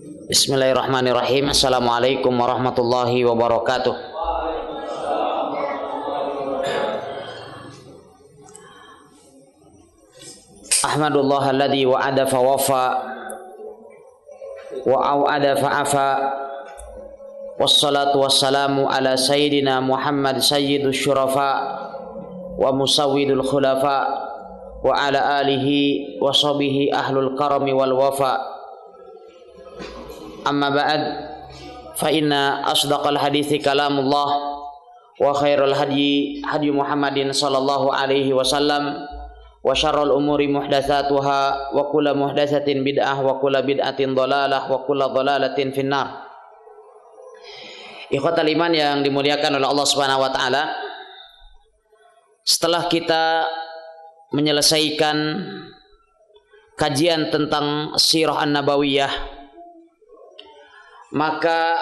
Bismillahirrahmanirrahim. Assalamualaikum warahmatullahi wabarakatuh. Ahmadullah alladhi wa'ada fa wafa wa au'ada fa afa. Wassalatu wassalamu ala sayyidina Muhammad sayyidus syurafa wa musawwidul khulafa wa ala alihi wa sahbihi ahlul karami wal wafa. Amma ba'd, fa inna asdaqal hadithi kalamullah wa khairul hadyi hadyu Muhammadin sallallahu alaihi wasallam wa syarrul umuri muhdatsatuha wa kullu muhdatsatin bid'ah wa kullu bid'atin dhalalah wa kullu dhalalatin finnar. Ikhwatal iman yang dimuliakan oleh Allah Subhanahu wa taala, setelah kita menyelesaikan kajian tentang sirah an-nabawiyah, maka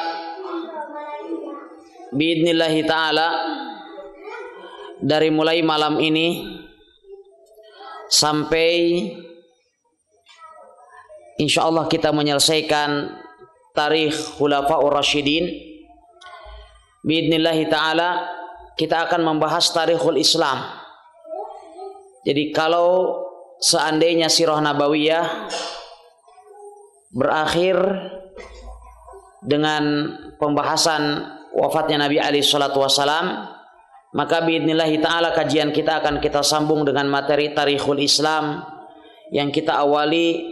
biidnillahi ta'ala dari mulai malam ini sampai insyaallah kita menyelesaikan tarikh Khulafaur Rasyidin, biidnillahi ta'ala kita akan membahas tarikhul Islam. Jadi kalau seandainya sirah nabawiyah berakhir dengan pembahasan wafatnya Nabi alaihi salatu wasalam, maka biidnillahi ta'ala kajian kita akan kita sambung dengan materi tarikhul Islam yang kita awali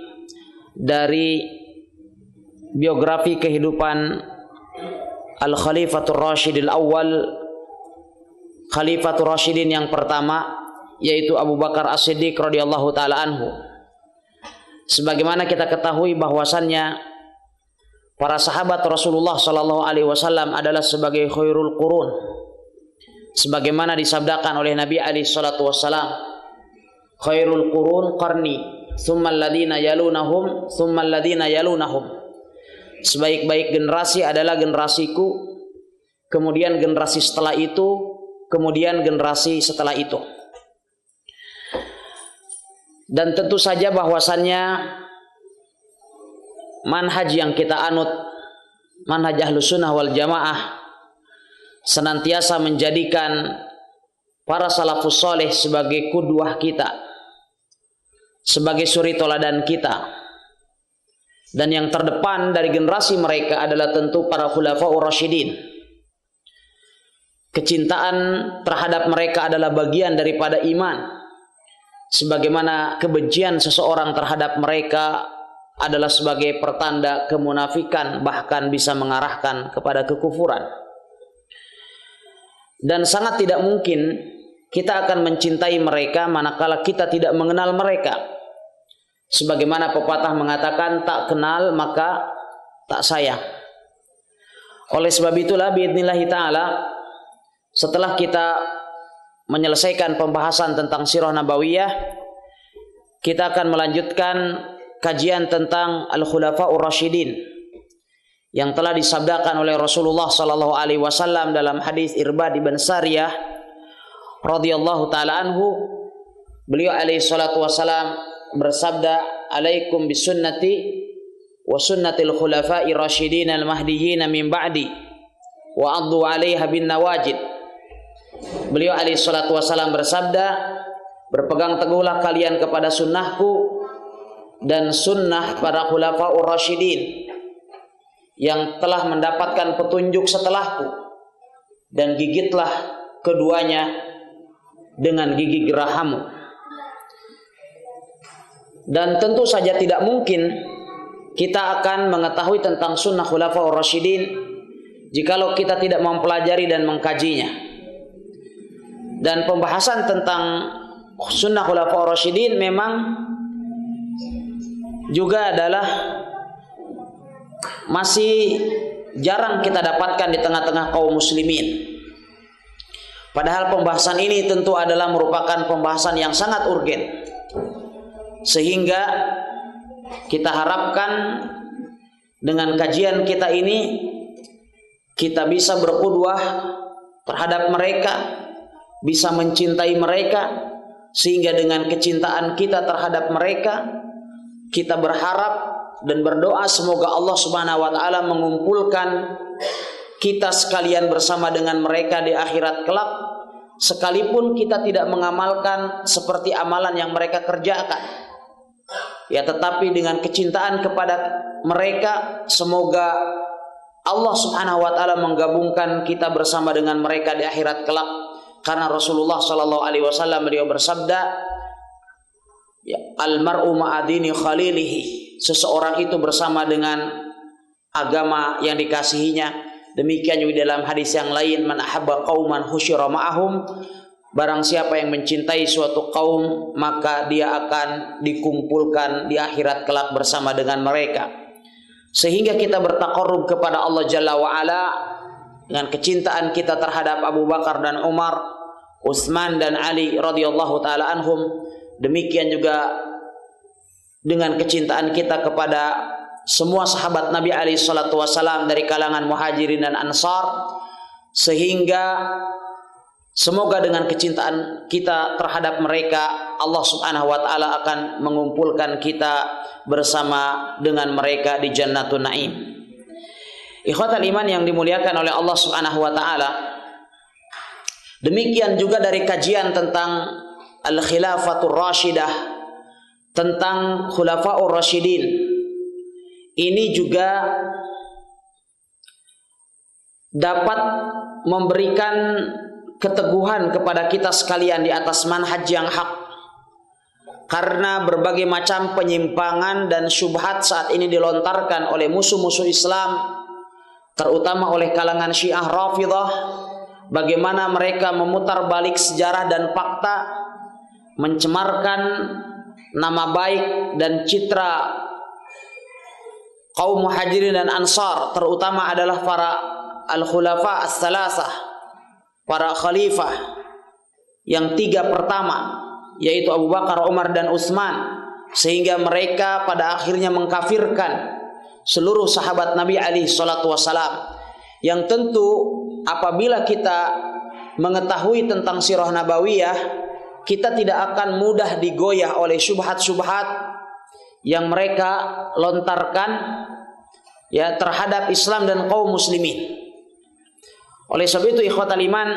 dari biografi kehidupan Al-Khalifatur Rasyidil Awal, Khalifatur Rasyidin yang pertama, yaitu Abu Bakar As-Siddiq radhiyallahu taala anhu. Sebagaimana kita ketahui bahwasannya para sahabat Rasulullah sallallahu alaihi wasallam adalah sebagai khairul qurun, sebagaimana disabdakan oleh Nabi alaihi salatu wasallam, khairul qurun qarni tsumma alladziina yalunahum tsumma alladziina yalunahum. Sebaik-baik generasi adalah generasiku, kemudian generasi setelah itu, kemudian generasi setelah itu. Dan tentu saja bahwasannya manhaj yang kita anut, manhaj Ahlus Sunnah wal Jamaah, senantiasa menjadikan para salafus soleh sebagai qudwah kita, sebagai suri toladan kita. Dan yang terdepan dari generasi mereka adalah tentu para Khulafaur Rasyidin. Kecintaan terhadap mereka adalah bagian daripada iman, sebagaimana kebencian seseorang terhadap mereka adalah sebagai pertanda kemunafikan, bahkan bisa mengarahkan kepada kekufuran. Dan sangat tidak mungkin kita akan mencintai mereka manakala kita tidak mengenal mereka. Sebagaimana pepatah mengatakan, tak kenal maka tak sayang. Oleh sebab itulah biidnillahi ta'ala, setelah kita menyelesaikan pembahasan tentang sirah nabawiyah, kita akan melanjutkan kajian tentang Al-Khulafaur Rasyidin yang telah disabdakan oleh Rasulullah sallallahu alaihi wasallam dalam hadis Irbad bin Sariyah radhiyallahu taala anhu. Beliau alaihi salatu wasallam bersabda, "Alaikum bisunnati wa sunnatil khulafa'ir rasyidin al-mahdiyyin min ba'di wa 'addu 'alaiha bin nawajid." Beliau alaihi salatu wasallam bersabda, "Berpegang teguhlah kalian kepada sunnahku dan sunnah para khulafaur rasyidin yang telah mendapatkan petunjuk setelahku, dan gigitlah keduanya dengan gigi gerahamu." Dan tentu saja tidak mungkin kita akan mengetahui tentang sunnah khulafaur rasyidin jikalau kita tidak mempelajari dan mengkajinya. Dan pembahasan tentang sunnah khulafaur rasyidin memang juga adalah masih jarang kita dapatkan di tengah-tengah kaum muslimin. Padahal pembahasan ini tentu adalah merupakan pembahasan yang sangat urgen, sehingga kita harapkan dengan kajian kita ini kita bisa berqudwah terhadap mereka, bisa mencintai mereka, sehingga dengan kecintaan kita terhadap mereka kita berharap dan berdoa semoga Allah Subhanahu wa taala mengumpulkan kita sekalian bersama dengan mereka di akhirat kelak, sekalipun kita tidak mengamalkan seperti amalan yang mereka kerjakan. Ya, tetapi dengan kecintaan kepada mereka, semoga Allah Subhanahu wa taala menggabungkan kita bersama dengan mereka di akhirat kelak. Karena Rasulullah sallallahu alaihi wasallam beliau bersabda, ya, al-mar'u ma'adini khalilihi. Seseorang itu bersama dengan agama yang dikasihinya. Demikian juga dalam hadis yang lain, man ahabba qauman husyira ma'ahum. Barang siapa yang mencintai suatu kaum, maka dia akan dikumpulkan di akhirat kelak bersama dengan mereka. Sehingga kita bertaqarrub kepada Allah Jalla wa'ala dengan kecintaan kita terhadap Abu Bakar dan Umar, Utsman dan Ali radhiyallahu taala anhum. Demikian juga dengan kecintaan kita kepada semua sahabat Nabi alaihi salatu wasalam dari kalangan Muhajirin dan Ansar, sehingga semoga dengan kecintaan kita terhadap mereka Allah Subhanahu wa taala akan mengumpulkan kita bersama dengan mereka di Jannatun Naim. Ikhwatal iman yang dimuliakan oleh Allah Subhanahu wa taala, demikian juga dari kajian tentang Al-Khilafatur Rashidah, tentang Khulafaur Rasyidin. Ini juga dapat memberikan keteguhan kepada kita sekalian di atas manhaj yang hak. Karena berbagai macam penyimpangan dan syubhat saat ini dilontarkan oleh musuh-musuh Islam, terutama oleh kalangan Syiah Rafidhah, bagaimana mereka memutar balik sejarah dan fakta, mencemarkan nama baik dan citra kaum Muhajirin dan Ansar, terutama adalah para al-khulafa as-salasah, para khalifah yang tiga pertama, yaitu Abu Bakar, Umar dan Utsman, sehingga mereka pada akhirnya mengkafirkan seluruh sahabat Nabi alaihi salatu wasalam. Yang tentu apabila kita mengetahui tentang sirah nabawiyah, kita tidak akan mudah digoyah oleh syubhat-syubhat yang mereka lontarkan, ya, terhadap Islam dan kaum muslimin. Oleh sebab itu ikhwatal iman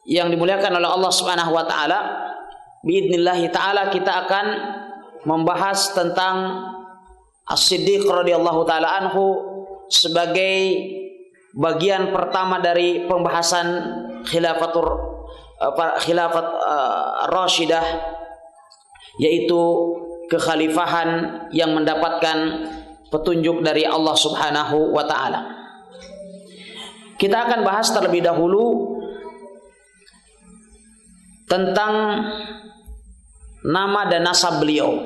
yang dimuliakan oleh Allah Subhanahu wa taala, biidznillah taala kita akan membahas tentang As-Siddiq radhiyallahu taala anhu sebagai bagian pertama dari pembahasan khilafat Rashidah, yaitu kekhalifahan yang mendapatkan petunjuk dari Allah Subhanahu wa taala. Kita akan bahas terlebih dahulu tentang nama dan nasab beliau.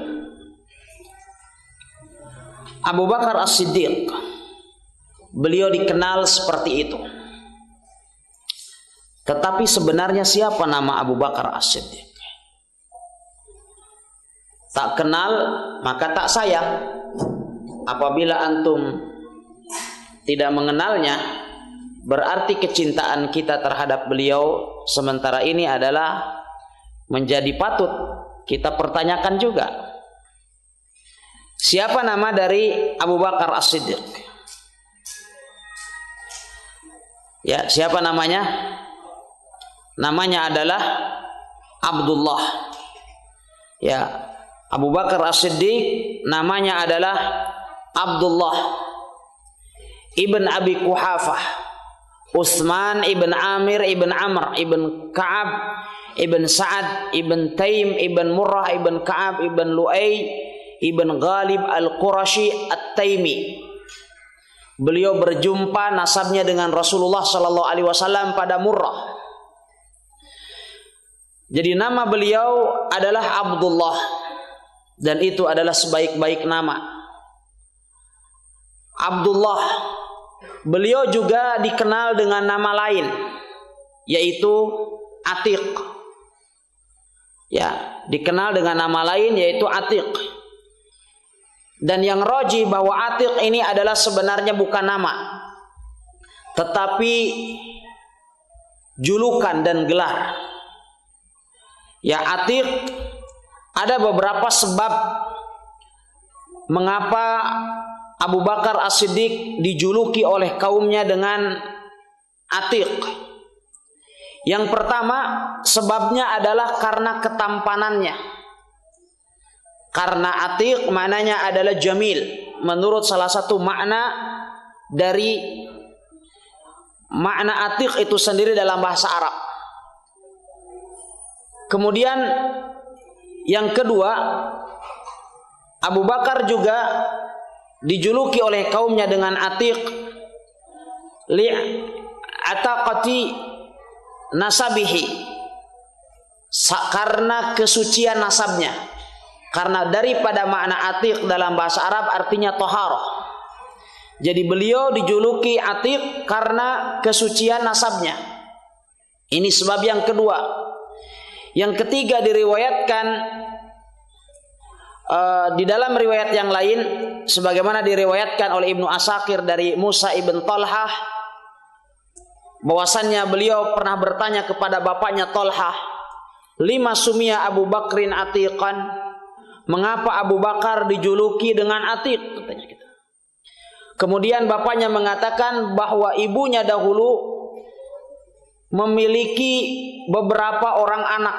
Abu Bakar As-Siddiq, beliau dikenal seperti itu. Tetapi sebenarnya siapa nama Abu Bakar As-Siddiq? Tak kenal maka tak sayang. Apabila antum tidak mengenalnya, berarti kecintaan kita terhadap beliau sementara ini adalah menjadi patut kita pertanyakan juga. Siapa nama dari Abu Bakar As-Siddiq? Ya, siapa namanya? Namanya adalah Abdullah. Ya, Abu Bakar As-Siddiq namanya adalah Abdullah ibn Abi Quhafah, Utsman ibn Amir ibn Amr ibn Ka'ab ibn Sa'ad ibn Taim ibn Murrah ibn Ka'ab ibn Lu'ay ibn Ghalib al-Qurashi at-Taimi. Beliau berjumpa nasabnya dengan Rasulullah sallallahu alaihi wasallam pada Murrah. Jadi nama beliau adalah Abdullah, dan itu adalah sebaik-baik nama. Abdullah, beliau juga dikenal dengan nama lain, yaitu Atiq. Ya, dikenal dengan nama lain yaitu Atiq. Dan yang rajih bahwa Atiq ini adalah sebenarnya bukan nama, tetapi julukan dan gelar. Ya, Atiq ada beberapa sebab mengapa Abu Bakar As-Siddiq dijuluki oleh kaumnya dengan Atiq. Yang pertama, sebabnya adalah karena ketampanannya. Karena Atiq maknanya adalah jamil, menurut salah satu makna dari makna Atiq itu sendiri dalam bahasa Arab. Kemudian yang kedua, Abu Bakar juga dijuluki oleh kaumnya dengan Atiq li'ataqati nasabihi, karena kesucian nasabnya. Karena daripada makna Atiq dalam bahasa Arab artinya toharoh. Jadi beliau dijuluki Atiq karena kesucian nasabnya. Ini sebab yang kedua. Yang ketiga diriwayatkan di dalam riwayat yang lain, sebagaimana diriwayatkan oleh Ibnu Asakir dari Musa ibn Talhah, bahwasannya beliau pernah bertanya kepada bapaknya Talhah, lima sumia Abu Bakrin Atiqan, mengapa Abu Bakar dijuluki dengan Atiq? Katanya gitu. Kemudian bapaknya mengatakan bahwa ibunya dahulu memiliki beberapa orang anak,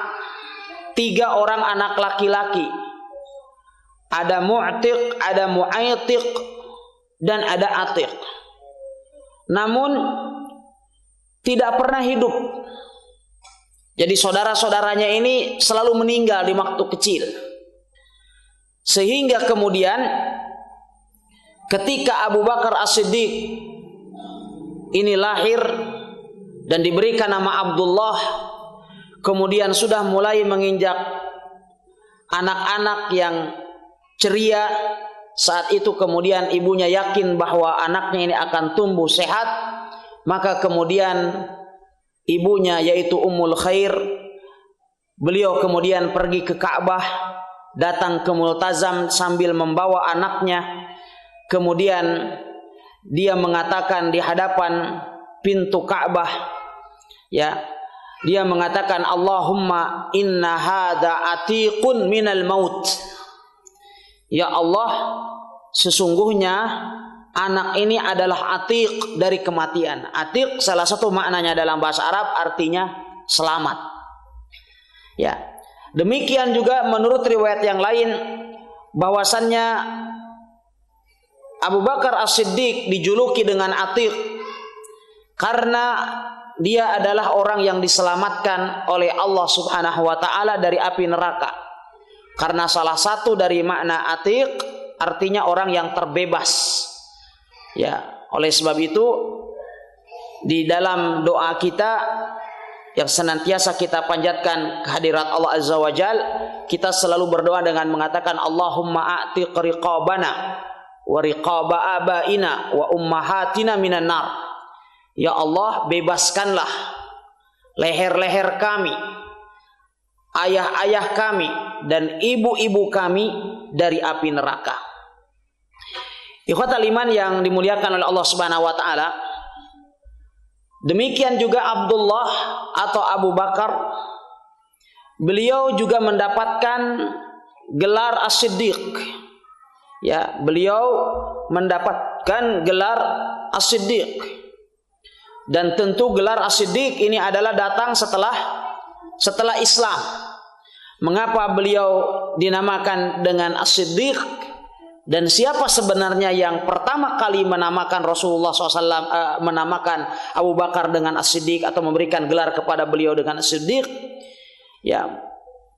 3 orang anak laki-laki. Ada Mu'tiq, ada Mu'aytiq, dan ada Atiq. Namun tidak pernah hidup. Jadi saudara-saudaranya ini selalu meninggal di waktu kecil. Sehingga kemudian ketika Abu Bakar As-Siddiq ini lahir dan diberikan nama Abdullah, kemudian sudah mulai menginjak anak-anak yang ceria. Saat itu kemudian ibunya yakin bahwa anaknya ini akan tumbuh sehat, maka kemudian ibunya yaitu Ummul Khair, beliau kemudian pergi ke Ka'bah, datang ke Multazam sambil membawa anaknya. Kemudian dia mengatakan di hadapan pintu Ka'bah, ya, dia mengatakan, Allahumma inna hadza atiqun minal maut. Ya Allah, sesungguhnya anak ini adalah atiq dari kematian. Atiq salah satu maknanya dalam bahasa Arab artinya selamat. Ya. Demikian juga menurut riwayat yang lain bahwasannya Abu Bakar As-Siddiq dijuluki dengan Atiq karena dia adalah orang yang diselamatkan oleh Allah Subhanahu wa taala dari api neraka. Karena salah satu dari makna Atiq artinya orang yang terbebas. Ya, oleh sebab itu di dalam doa kita yang senantiasa kita panjatkan kehadirat Allah Azza wa Jal, kita selalu berdoa dengan mengatakan Allahumma a'tiq riqabana wa riqaba abaina wa ummahatina minan nar. Ya Allah, bebaskanlah leher-leher kami, ayah-ayah kami dan ibu-ibu kami dari api neraka. Ikhwatal iman yang dimuliakan oleh Allah Subhanahu wa taala, demikian juga Abdullah atau Abu Bakar, beliau juga mendapatkan gelar As-Siddiq. Ya, beliau mendapatkan gelar As-Siddiq. Dan tentu gelar As-Siddiq ini adalah datang setelah Islam. Mengapa beliau dinamakan dengan As-Siddiq? Dan siapa sebenarnya yang pertama kali menamakan Rasulullah SAW, menamakan Abu Bakar dengan As-Siddiq atau memberikan gelar kepada beliau dengan As-Siddiq? Ya,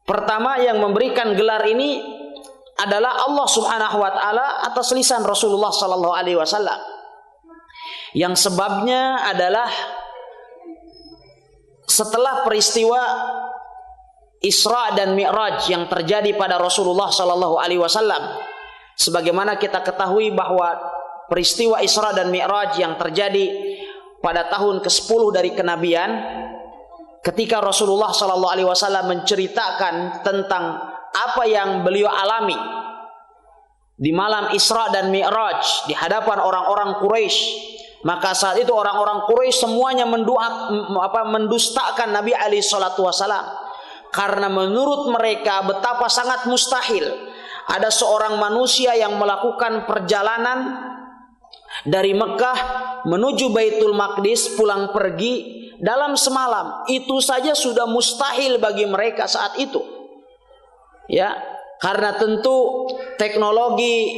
pertama yang memberikan gelar ini adalah Allah Subhanahu wa taala atas lisan Rasulullah sallallahu alaihi wasallam. Yang sebabnya adalah setelah peristiwa Isra dan Mi'raj yang terjadi pada Rasulullah sallallahu alaihi wasallam. Sebagaimana kita ketahui bahwa peristiwa Isra dan Mi'raj yang terjadi pada tahun ke-10 dari kenabian, ketika Rasulullah sallallahu alaihi wasallam menceritakan tentang apa yang beliau alami di malam Isra dan Mi'raj di hadapan orang-orang Quraisy, maka saat itu orang-orang Quraisy semuanya mendustakan Nabi alaihi salatu wasallam, karena menurut mereka betapa sangat mustahil ada seorang manusia yang melakukan perjalanan dari Mekah menuju Baitul Maqdis pulang pergi dalam semalam. Itu saja sudah mustahil bagi mereka saat itu. Ya, karena tentu teknologi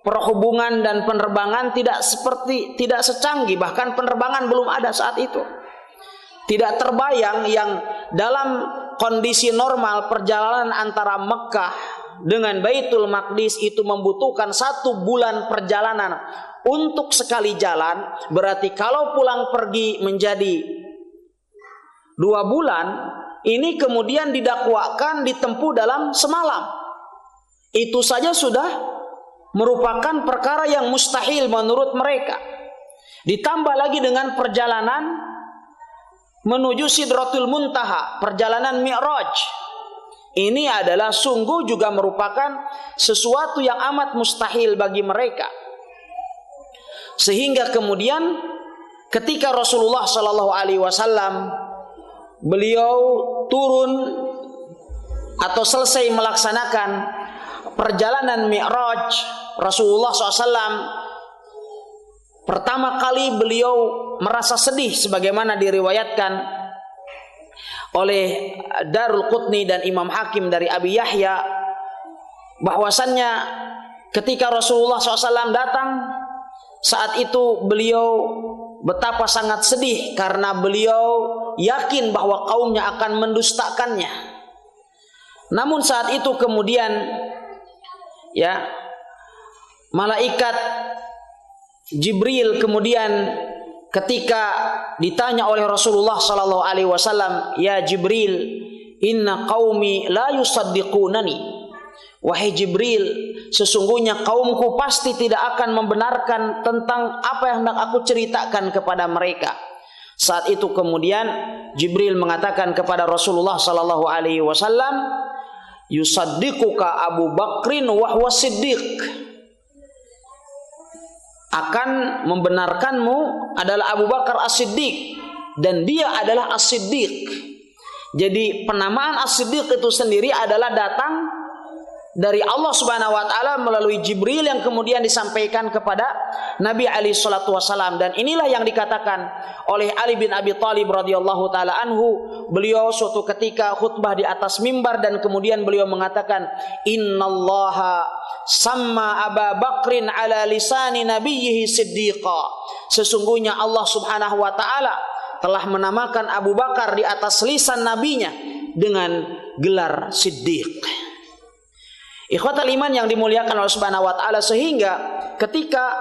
perhubungan dan penerbangan tidak secanggih, bahkan penerbangan belum ada saat itu. Tidak terbayang yang dalam kondisi normal perjalanan antara Mekah dengan Baitul Maqdis itu membutuhkan 1 bulan perjalanan untuk sekali jalan. Berarti kalau pulang pergi menjadi 2 bulan, ini kemudian didakwakan ditempuh dalam semalam. Itu saja sudah merupakan perkara yang mustahil menurut mereka. Ditambah lagi dengan perjalanan menuju Sidratul Muntaha, perjalanan Mi'raj. Ini adalah sungguh juga merupakan sesuatu yang amat mustahil bagi mereka. Sehingga kemudian ketika Rasulullah sallallahu alaihi wasallam beliau turun atau selesai melaksanakan perjalanan Mi'raj, Rasulullah SAW pertama kali beliau merasa sedih sebagaimana diriwayatkan oleh Darul Qutni dan Imam Hakim dari Abi Yahya, bahwasannya ketika Rasulullah SAW datang, saat itu beliau betapa sangat sedih karena beliau yakin bahwa kaumnya akan mendustakannya. Namun saat itu kemudian ya, malaikat Jibril kemudian ketika ditanya oleh Rasulullah sallallahu alaihi wasallam, "Ya Jibril, inna qaumi la yusaddiqunani." Wahai Jibril, sesungguhnya kaumku pasti tidak akan membenarkan tentang apa yang hendak aku ceritakan kepada mereka. Saat itu kemudian Jibril mengatakan kepada Rasulullah sallallahu alaihi wasallam, "Yusaddiquka Abu Bakrin wa huwa siddiq." Akan membenarkanmu adalah Abu Bakar As-Siddiq, dan dia adalah As-Siddiq. Jadi penamaan As-Siddiq itu sendiri adalah datang dari Allah Subhanahu wa taala melalui Jibril yang kemudian disampaikan kepada Nabi alaihi salatu wasalam. Dan inilah yang dikatakan oleh Ali bin Abi Thalib radhiyallahu taala anhu. Beliau suatu ketika khutbah di atas mimbar dan kemudian beliau mengatakan, "Innallaha sama Aba Bakrin ala lisani nabiyhi siddiqa." Sesungguhnya Allah Subhanahu wa taala telah menamakan Abu Bakar di atas lisan nabinya dengan gelar Siddiq. Ikhwatal iman yang dimuliakan Allah Subhanahu wa taala, sehingga ketika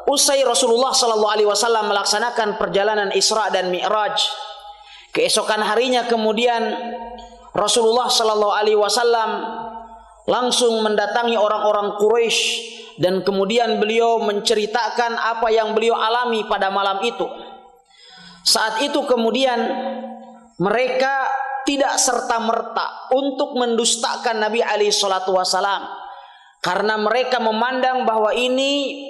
usai Rasulullah sallallahu alaihi wasallam melaksanakan perjalanan Isra dan Mi'raj, keesokan harinya kemudian Rasulullah sallallahu alaihi wasallam langsung mendatangi orang-orang Quraisy dan kemudian beliau menceritakan apa yang beliau alami pada malam itu. Saat itu kemudian mereka tidak serta-merta untuk mendustakan Nabi alaihi salatu wasalam, karena mereka memandang bahwa ini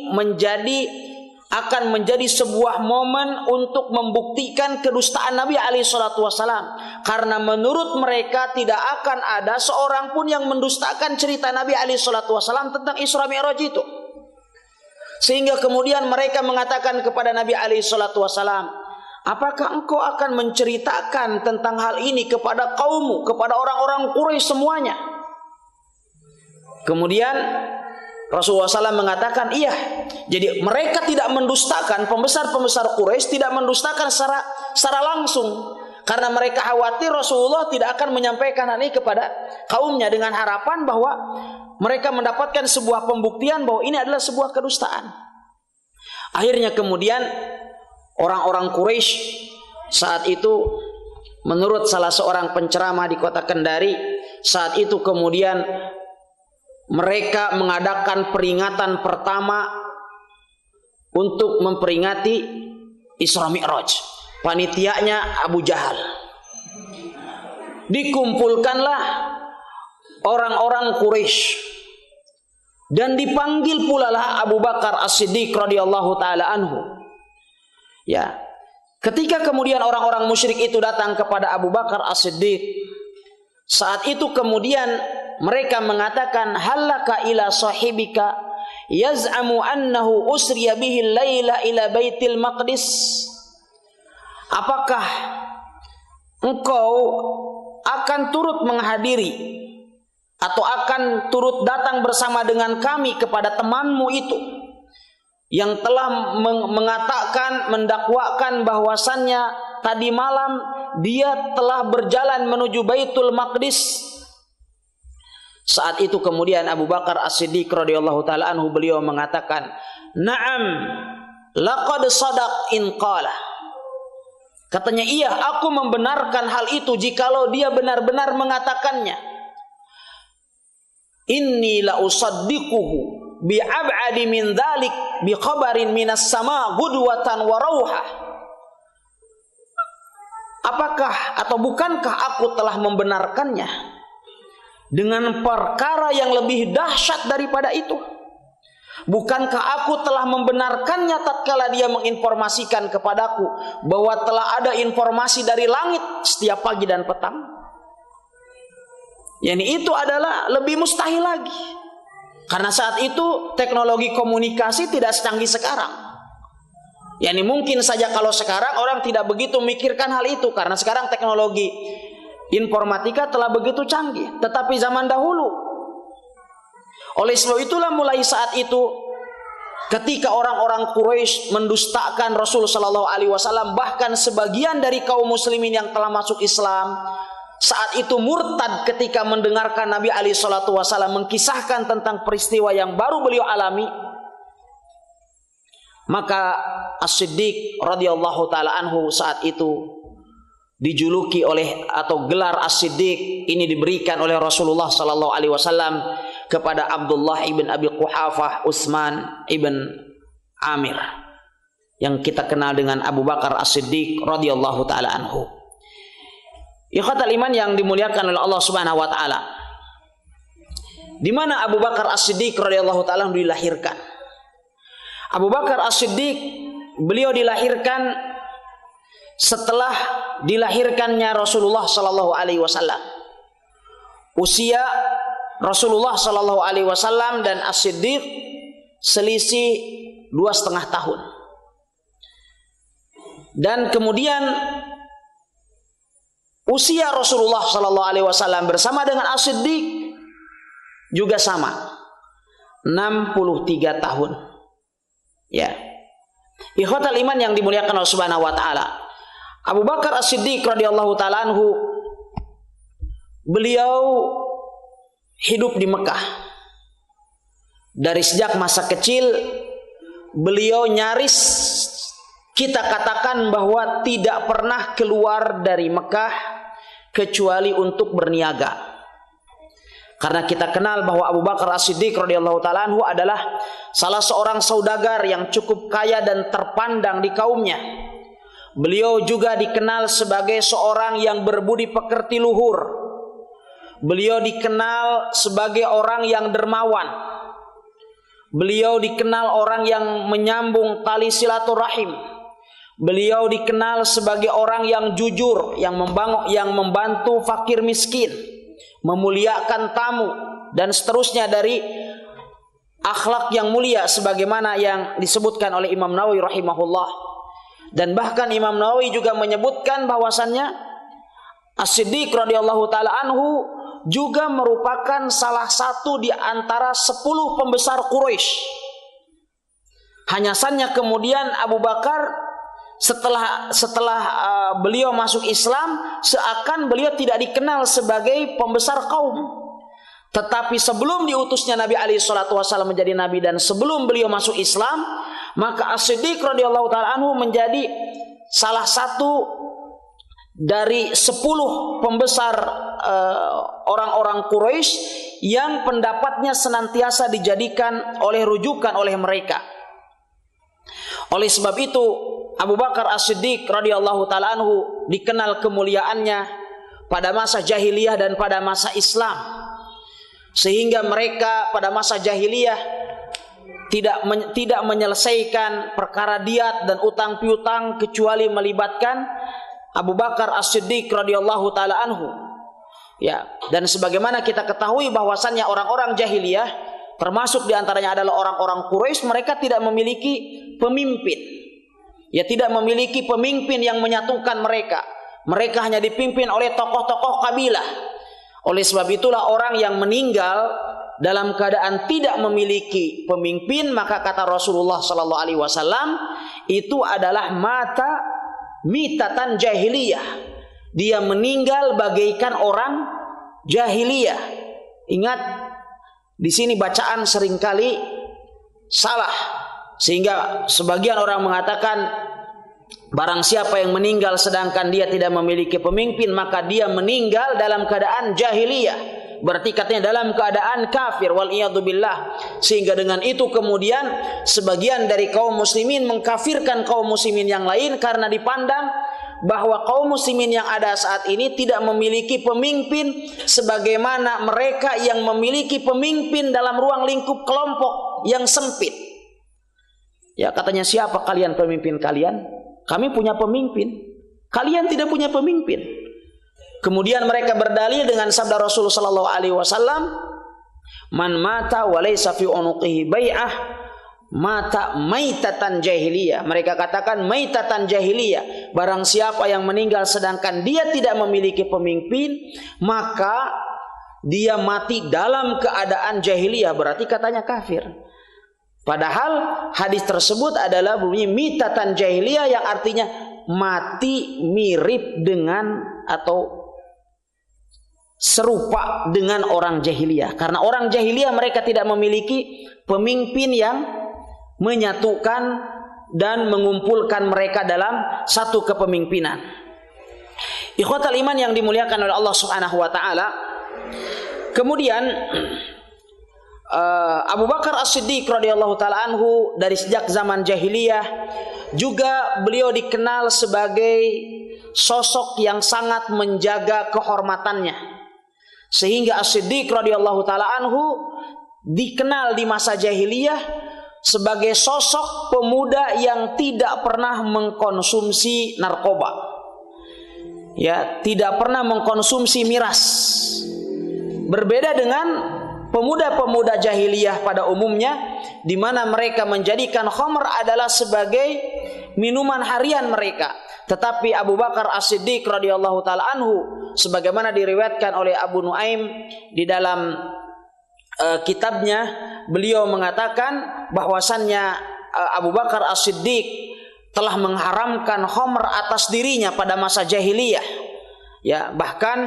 akan menjadi sebuah momen untuk membuktikan kedustaan Nabi alaihi salatu wasalam. Karena menurut mereka tidak akan ada seorang pun yang mendustakan cerita Nabi alaihi salatu wasalam tentang Isra Mi'raj itu. Sehingga kemudian mereka mengatakan kepada Nabi alaihi salatu wasalam, "Apakah engkau akan menceritakan tentang hal ini kepada kaummu, kepada orang-orang Quraisy semuanya?" Kemudian Rasulullah SAW mengatakan, "Iya." Jadi mereka tidak mendustakan, pembesar-pembesar Quraisy tidak mendustakan secara langsung, karena mereka khawatir Rasulullah tidak akan menyampaikan hal ini kepada kaumnya dengan harapan bahwa mereka mendapatkan sebuah pembuktian bahwa ini adalah sebuah kedustaan. Akhirnya kemudian orang-orang Quraisy saat itu, menurut salah seorang penceramah di kota Kendari, saat itu kemudian mereka mengadakan peringatan pertama untuk memperingati Isra Mi'raj. Panitianya Abu Jahal. Dikumpulkanlah orang-orang Quraisy dan dipanggil pula lah Abu Bakar As-Siddiq radhiyallahu taala anhu. Ya, ketika kemudian orang-orang musyrik itu datang kepada Abu Bakar As-Siddiq, Saat itu kemudian mereka mengatakan, halaka ila sahibika yaz'amu annahu usriya bihi laila ila baitil maqdis. Apakah engkau akan turut menghadiri atau akan turut datang bersama dengan kami kepada temanmu itu yang telah mengatakan, mendakwakan bahwasannya tadi malam dia telah berjalan menuju Baitul Maqdis. Saat itu kemudian Abu Bakar As-Siddiq radhiyallahu taala anhu, beliau mengatakan, "Na'am, laqad shadaq in qala." Katanya, iya, aku membenarkan hal itu jikalau dia benar-benar mengatakannya. Inni la usaddiquhu bi ab'adi min dzalik bi khabarin minas sama gudwatan wa rauha. Apakah atau bukankah aku telah membenarkannya dengan perkara yang lebih dahsyat daripada itu? Bukankah aku telah membenarkannya tatkala dia menginformasikan kepadaku bahwa telah ada informasi dari langit setiap pagi dan petang? Yani itu adalah lebih mustahil lagi. Karena saat itu teknologi komunikasi tidak secanggih sekarang. Yani mungkin saja kalau sekarang orang tidak begitu memikirkan hal itu, karena sekarang teknologi informatika telah begitu canggih. Tetapi zaman dahulu, oleh sebab itulah mulai saat itu ketika orang-orang Quraisy mendustakan Rasul sallallahu alaihi wasallam, bahkan sebagian dari kaum muslimin yang telah masuk Islam saat itu murtad ketika mendengarkan Nabi alaihi salatu wasallam mengkisahkan tentang peristiwa yang baru beliau alami, maka As-Siddiq radhiyallahu taala anhu saat itu dijuluki oleh atau gelar As-Siddiq ini diberikan oleh Rasulullah sallallahu alaihi wasallam kepada Abdullah ibn Abi Quhafah Utsman ibn Amir yang kita kenal dengan Abu Bakar As-Siddiq radhiyallahu taala anhu. Ikhwatal iman yang dimuliakan oleh Allah Subhanahu wa taala. Di mana Abu Bakar As-Siddiq radhiyallahu taala dilahirkan? Abu Bakar As-Siddiq beliau dilahirkan setelah dilahirkannya Rasulullah sallallahu alaihi wasallam. Usia Rasulullah sallallahu alaihi wasallam dan As-Siddiq selisih 2,5 tahun. Dan kemudian usia Rasulullah sallallahu alaihi wasallam bersama dengan As-Siddiq juga sama, 63 tahun. Ya. Ikhwatal iman yang dimuliakan Allah Subhanahu wa taala. Abu Bakar As-Siddiq radhiyallahu taala anhu beliau hidup di Mekah. Dari sejak masa kecil beliau nyaris kita katakan bahwa tidak pernah keluar dari Mekah kecuali untuk berniaga. Karena kita kenal bahwa Abu Bakar As-Siddiq radhiyallahu taala anhu adalah salah seorang saudagar yang cukup kaya dan terpandang di kaumnya. Beliau juga dikenal sebagai seorang yang berbudi pekerti luhur. Beliau dikenal sebagai orang yang dermawan. Beliau dikenal orang yang menyambung tali silaturahim. Beliau dikenal sebagai orang yang jujur, yang membantu fakir miskin, memuliakan tamu, dan seterusnya dari akhlak yang mulia sebagaimana yang disebutkan oleh Imam Nawawi rahimahullah. Dan bahkan Imam Nawawi juga menyebutkan bahwasannya As-Siddiq radhiyallahu taala anhu juga merupakan salah satu di antara 10 pembesar Quraisy. Hanya saja kemudian Abu Bakar setelah beliau masuk Islam, seakan beliau tidak dikenal sebagai pembesar kaum. Tetapi sebelum diutusnya Nabi alaihi salatu wasallam menjadi nabi dan sebelum beliau masuk Islam, maka As-Siddiq radhiyallahu taala anhu menjadi salah satu dari 10 pembesar orang-orang Quraisy yang pendapatnya senantiasa dijadikan oleh rujukan oleh mereka. Oleh sebab itu Abu Bakar As-Siddiq radhiyallahu taala anhu dikenal kemuliaannya pada masa jahiliyah dan pada masa Islam. Sehingga mereka pada masa jahiliyah tidak menyelesaikan perkara diat dan utang piutang kecuali melibatkan Abu Bakar As-Siddiq radhiyallahu taala anhu. Ya, dan sebagaimana kita ketahui bahwasannya orang-orang jahiliyah, termasuk diantaranya adalah orang-orang Quraisy, mereka tidak memiliki pemimpin. Ya, tidak memiliki pemimpin yang menyatukan mereka. Mereka hanya dipimpin oleh tokoh-tokoh kabilah. Oleh sebab itulah orang yang meninggal dalam keadaan tidak memiliki pemimpin, maka kata Rasulullah sallallahu alaihi wasallam, itu adalah mitatan jahiliyah. Dia meninggal bagaikan orang jahiliyah. Ingat, di sini bacaan seringkali salah, sehingga sebagian orang mengatakan barang siapa yang meninggal sedangkan dia tidak memiliki pemimpin, maka dia meninggal dalam keadaan jahiliyah. Berarti katanya dalam keadaan kafir, wal iyadu billah. Sehingga dengan itu kemudian sebagian dari kaum muslimin mengkafirkan kaum muslimin yang lain karena dipandang bahwa kaum muslimin yang ada saat ini tidak memiliki pemimpin sebagaimana mereka yang memiliki pemimpin dalam ruang lingkup kelompok yang sempit. Ya, katanya, siapa kalian pemimpin kalian? Kami punya pemimpin. Kalian tidak punya pemimpin. Kemudian mereka berdalil dengan sabda Rasulullah sallallahu alaihi wasallam, "Man mata wa laysa fi unuqihi bai'ah mata maitatan jahiliyah." Mereka katakan maitatan jahiliyah. Barang siapa yang meninggal sedangkan dia tidak memiliki pemimpin, maka dia mati dalam keadaan jahiliyah. Berarti katanya kafir. Padahal hadis tersebut adalah bunyi mitatan jahiliyah, yang artinya mati mirip dengan atau serupa dengan orang jahiliyah. Karena orang jahiliyah mereka tidak memiliki pemimpin yang menyatukan dan mengumpulkan mereka dalam satu kepemimpinan. Ikhwatal iman yang dimuliakan oleh Allah Subhanahu wa taala. Kemudian Abu Bakar As-Siddiq radhiyallahu taala anhu dari sejak zaman jahiliyah juga beliau dikenal sebagai sosok yang sangat menjaga kehormatannya. Sehingga As-Siddiq radhiyallahu taala anhu dikenal di masa jahiliyah sebagai sosok pemuda yang tidak pernah mengkonsumsi narkoba. Ya, tidak pernah mengkonsumsi miras. Berbeda dengan pemuda-pemuda jahiliyah pada umumnya, di mana mereka menjadikan khamr adalah sebagai minuman harian mereka. Tetapi Abu Bakar As-Siddiq radhiyallahu taala anhu, sebagaimana diriwayatkan oleh Abu Nuaim di dalam kitabnya, beliau mengatakan bahwasannya Abu Bakar As-Siddiq telah mengharamkan khamr atas dirinya pada masa jahiliyah. Ya, bahkan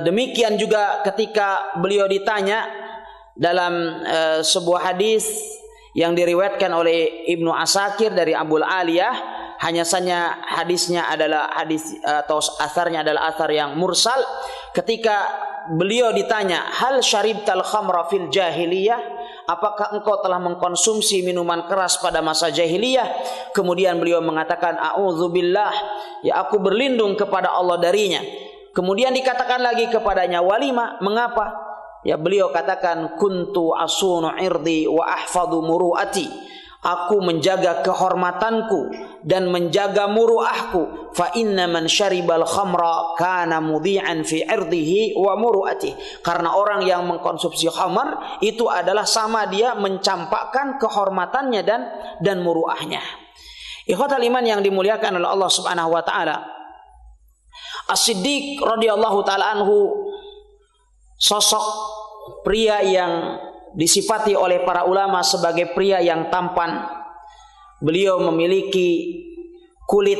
demikian juga ketika beliau ditanya dalam sebuah hadis yang diriwayatkan oleh Ibnu Asakir dari Abul Aliyah, hanya saja hadisnya adalah hadis atau asarnya adalah asar yang mursal. Ketika beliau ditanya, hal syaribtal khamra fil jahiliyah, apakah engkau telah mengkonsumsi minuman keras pada masa jahiliyah? Kemudian beliau mengatakan, a'udzubillah, ya aku berlindung kepada Allah darinya. Kemudian dikatakan lagi kepadanya, walima, mengapa? Ya, beliau katakan, kuntu asunu irdi wa ahfadu muru'ati. Aku menjaga kehormatanku dan menjaga muru'ahku. Fa inna man syaribal khamra kana mudhi'an fi irdihi wa muru'atihi. Karena orang yang mengkonsumsi khamar itu adalah sama dia mencampakkan kehormatannya dan muru'ahnya. Ikhwatal iman yang dimuliakan oleh Allah Subhanahu wa taala, As-Siddiq radhiyallahu taala anhu sosok pria yang disifati oleh para ulama sebagai pria yang tampan. Beliau memiliki kulit,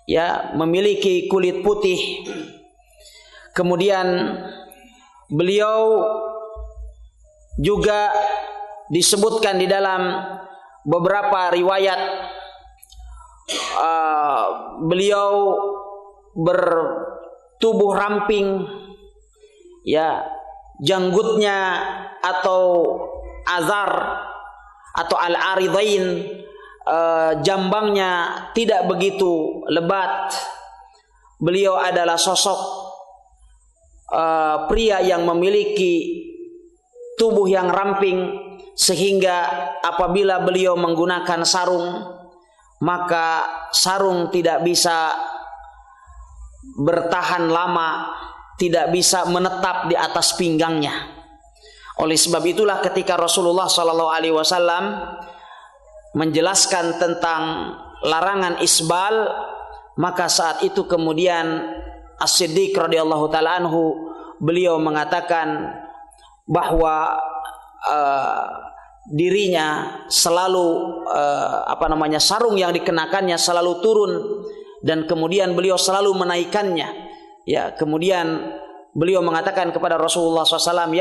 ya, memiliki kulit putih. Kemudian beliau juga disebutkan di dalam beberapa riwayat beliau bertubuh ramping, ya, janggutnya atau azar atau al-aridain, jambangnya tidak begitu lebat. Beliau adalah sosok pria yang memiliki tubuh yang ramping, sehingga apabila beliau menggunakan sarung, maka sarung tidak bisa bertahan lama, tidak bisa menetap di atas pinggangnya. Oleh sebab itulah ketika Rasulullah SAW menjelaskan tentang larangan isbal, maka saat itu kemudian As-Siddiq radhiyallahu taala anhu beliau mengatakan bahwa dirinya selalu sarung yang dikenakannya selalu turun, dan kemudian beliau selalu menaikkannya. Ya, kemudian beliau mengatakan kepada Rasulullah SAW,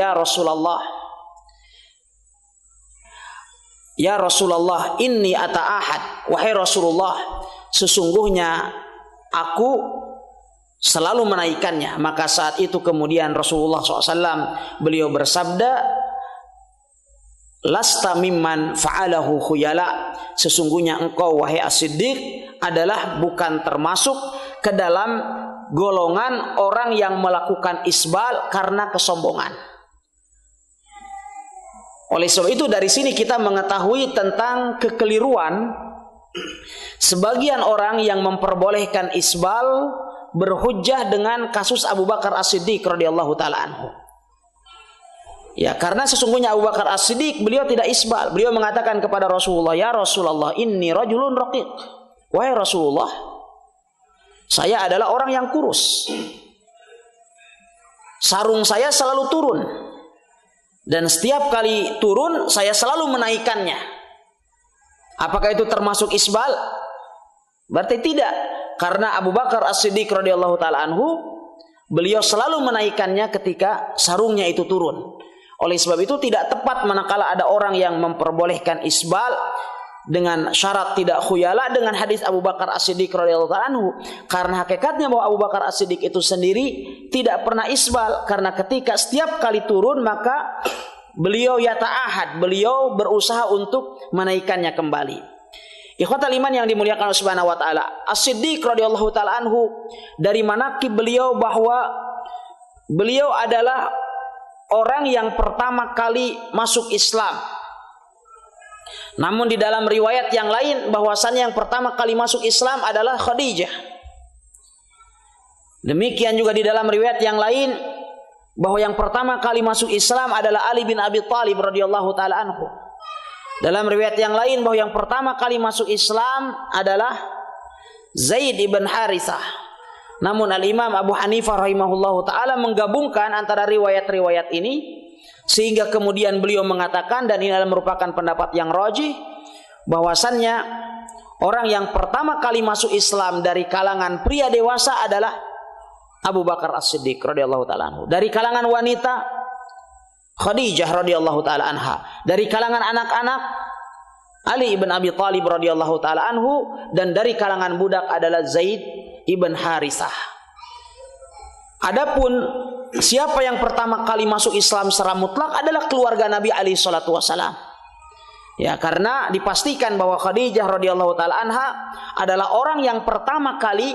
Ya Rasulullah, inni ata'ahad, wahai Rasulullah, sesungguhnya aku selalu menaikkannya. Maka saat itu kemudian Rasulullah SAW beliau bersabda, lasta mimman fa'alahu khuyala, sesungguhnya engkau wahai As-Siddiq adalah bukan termasuk ke dalam golongan orang yang melakukan isbal karena kesombongan. Oleh sebab itu dari sini kita mengetahui tentang kekeliruan sebagian orang yang memperbolehkan isbal berhujjah dengan kasus Abu Bakar As-Siddiq radhiyallahu taala anhu. Ya, karena sesungguhnya Abu Bakar As-Siddiq beliau tidak isbal. Beliau mengatakan kepada Rasulullah, ya Rasulullah, inni rajulun raqiq. Wahai Rasulullah, saya adalah orang yang kurus. Sarung saya selalu turun. Dan setiap kali turun saya selalu menaikkannya. Apakah itu termasuk isbal? Berarti tidak. Karena Abu Bakar As-Siddiq radhiyallahu taala anhu beliau selalu menaikkannya ketika sarungnya itu turun. Oleh sebab itu tidak tepat manakala ada orang yang memperbolehkan isbal dengan syarat tidak khuyala dengan hadis Abu Bakar As-Siddiq radhiyallahu taala anhu, karena hakikatnya bahwa Abu Bakar As-Siddiq itu sendiri tidak pernah isbal, karena ketika setiap kali turun maka beliau yata'ahad, beliau berusaha untuk menaikkannya kembali. Ikhwatal iman yang dimuliakan Allah Subhanahu wa taala, As-Siddiq radhiyallahu taala anhu dari manaqib beliau bahwa beliau adalah orang yang pertama kali masuk Islam. Namun di dalam riwayat yang lain bahwasannya yang pertama kali masuk Islam adalah Khadijah. Demikian juga di dalam riwayat yang lain bahwa yang pertama kali masuk Islam adalah Ali bin Abi Thalib radhiyallahu taala anhu. Dalam riwayat yang lain bahwa yang pertama kali masuk Islam adalah Zaid ibn Harithah. Namun Al-Imam Abu Hanifah rahimahullahu taala menggabungkan antara riwayat-riwayat ini, sehingga kemudian beliau mengatakan, dan ini adalah merupakan pendapat yang rajih, bahwasannya orang yang pertama kali masuk Islam dari kalangan pria dewasa adalah Abu Bakar As-Siddiq radhiyallahu taala anhu. Dari kalangan wanita Khadijah radhiyallahu taala anha. Dari kalangan anak-anak Ali ibn Abi Thalib radhiyallahu taala anhu, dan dari kalangan budak adalah Zaid ibn Harithah. Adapun siapa yang pertama kali masuk Islam secara mutlak adalah keluarga Nabi alaihi salatu wasalam. Ya, karena dipastikan bahwa Khadijah radhiyallahu taala anha adalah orang yang pertama kali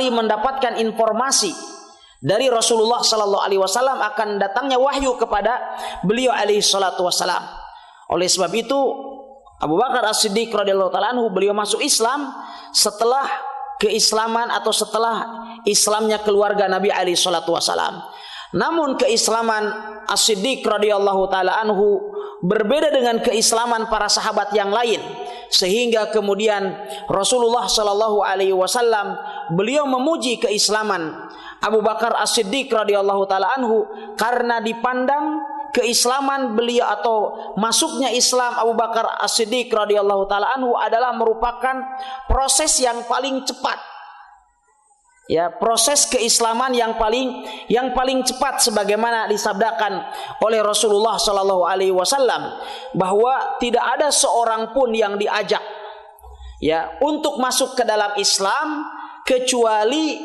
mendapatkan informasi dari Rasulullah sallallahu alaihi wasallam akan datangnya wahyu kepada beliau alaihi salatu wasalam. Oleh sebab itu Abu Bakar As-Siddiq radhiyallahu taala anhu beliau masuk Islam setelah keislaman atau setelah Islamnya keluarga Nabi alaihi salatu wasalam. Namun keislaman As-Siddiq radhiyallahu taala anhu berbeda dengan keislaman para sahabat yang lain, sehingga kemudian Rasulullah sallallahu alaihi wasallam beliau memuji keislaman Abu Bakar As-Siddiq radhiyallahu taala anhu karena dipandang keislaman beliau atau masuknya Islam Abu Bakar As-Siddiq radhiyallahu taala anhu adalah merupakan proses yang paling cepat. Ya, proses keislaman yang paling cepat, sebagaimana disabdakan oleh Rasulullah sallallahu alaihi wasallam bahwa tidak ada seorang pun yang diajak ya untuk masuk ke dalam Islam kecuali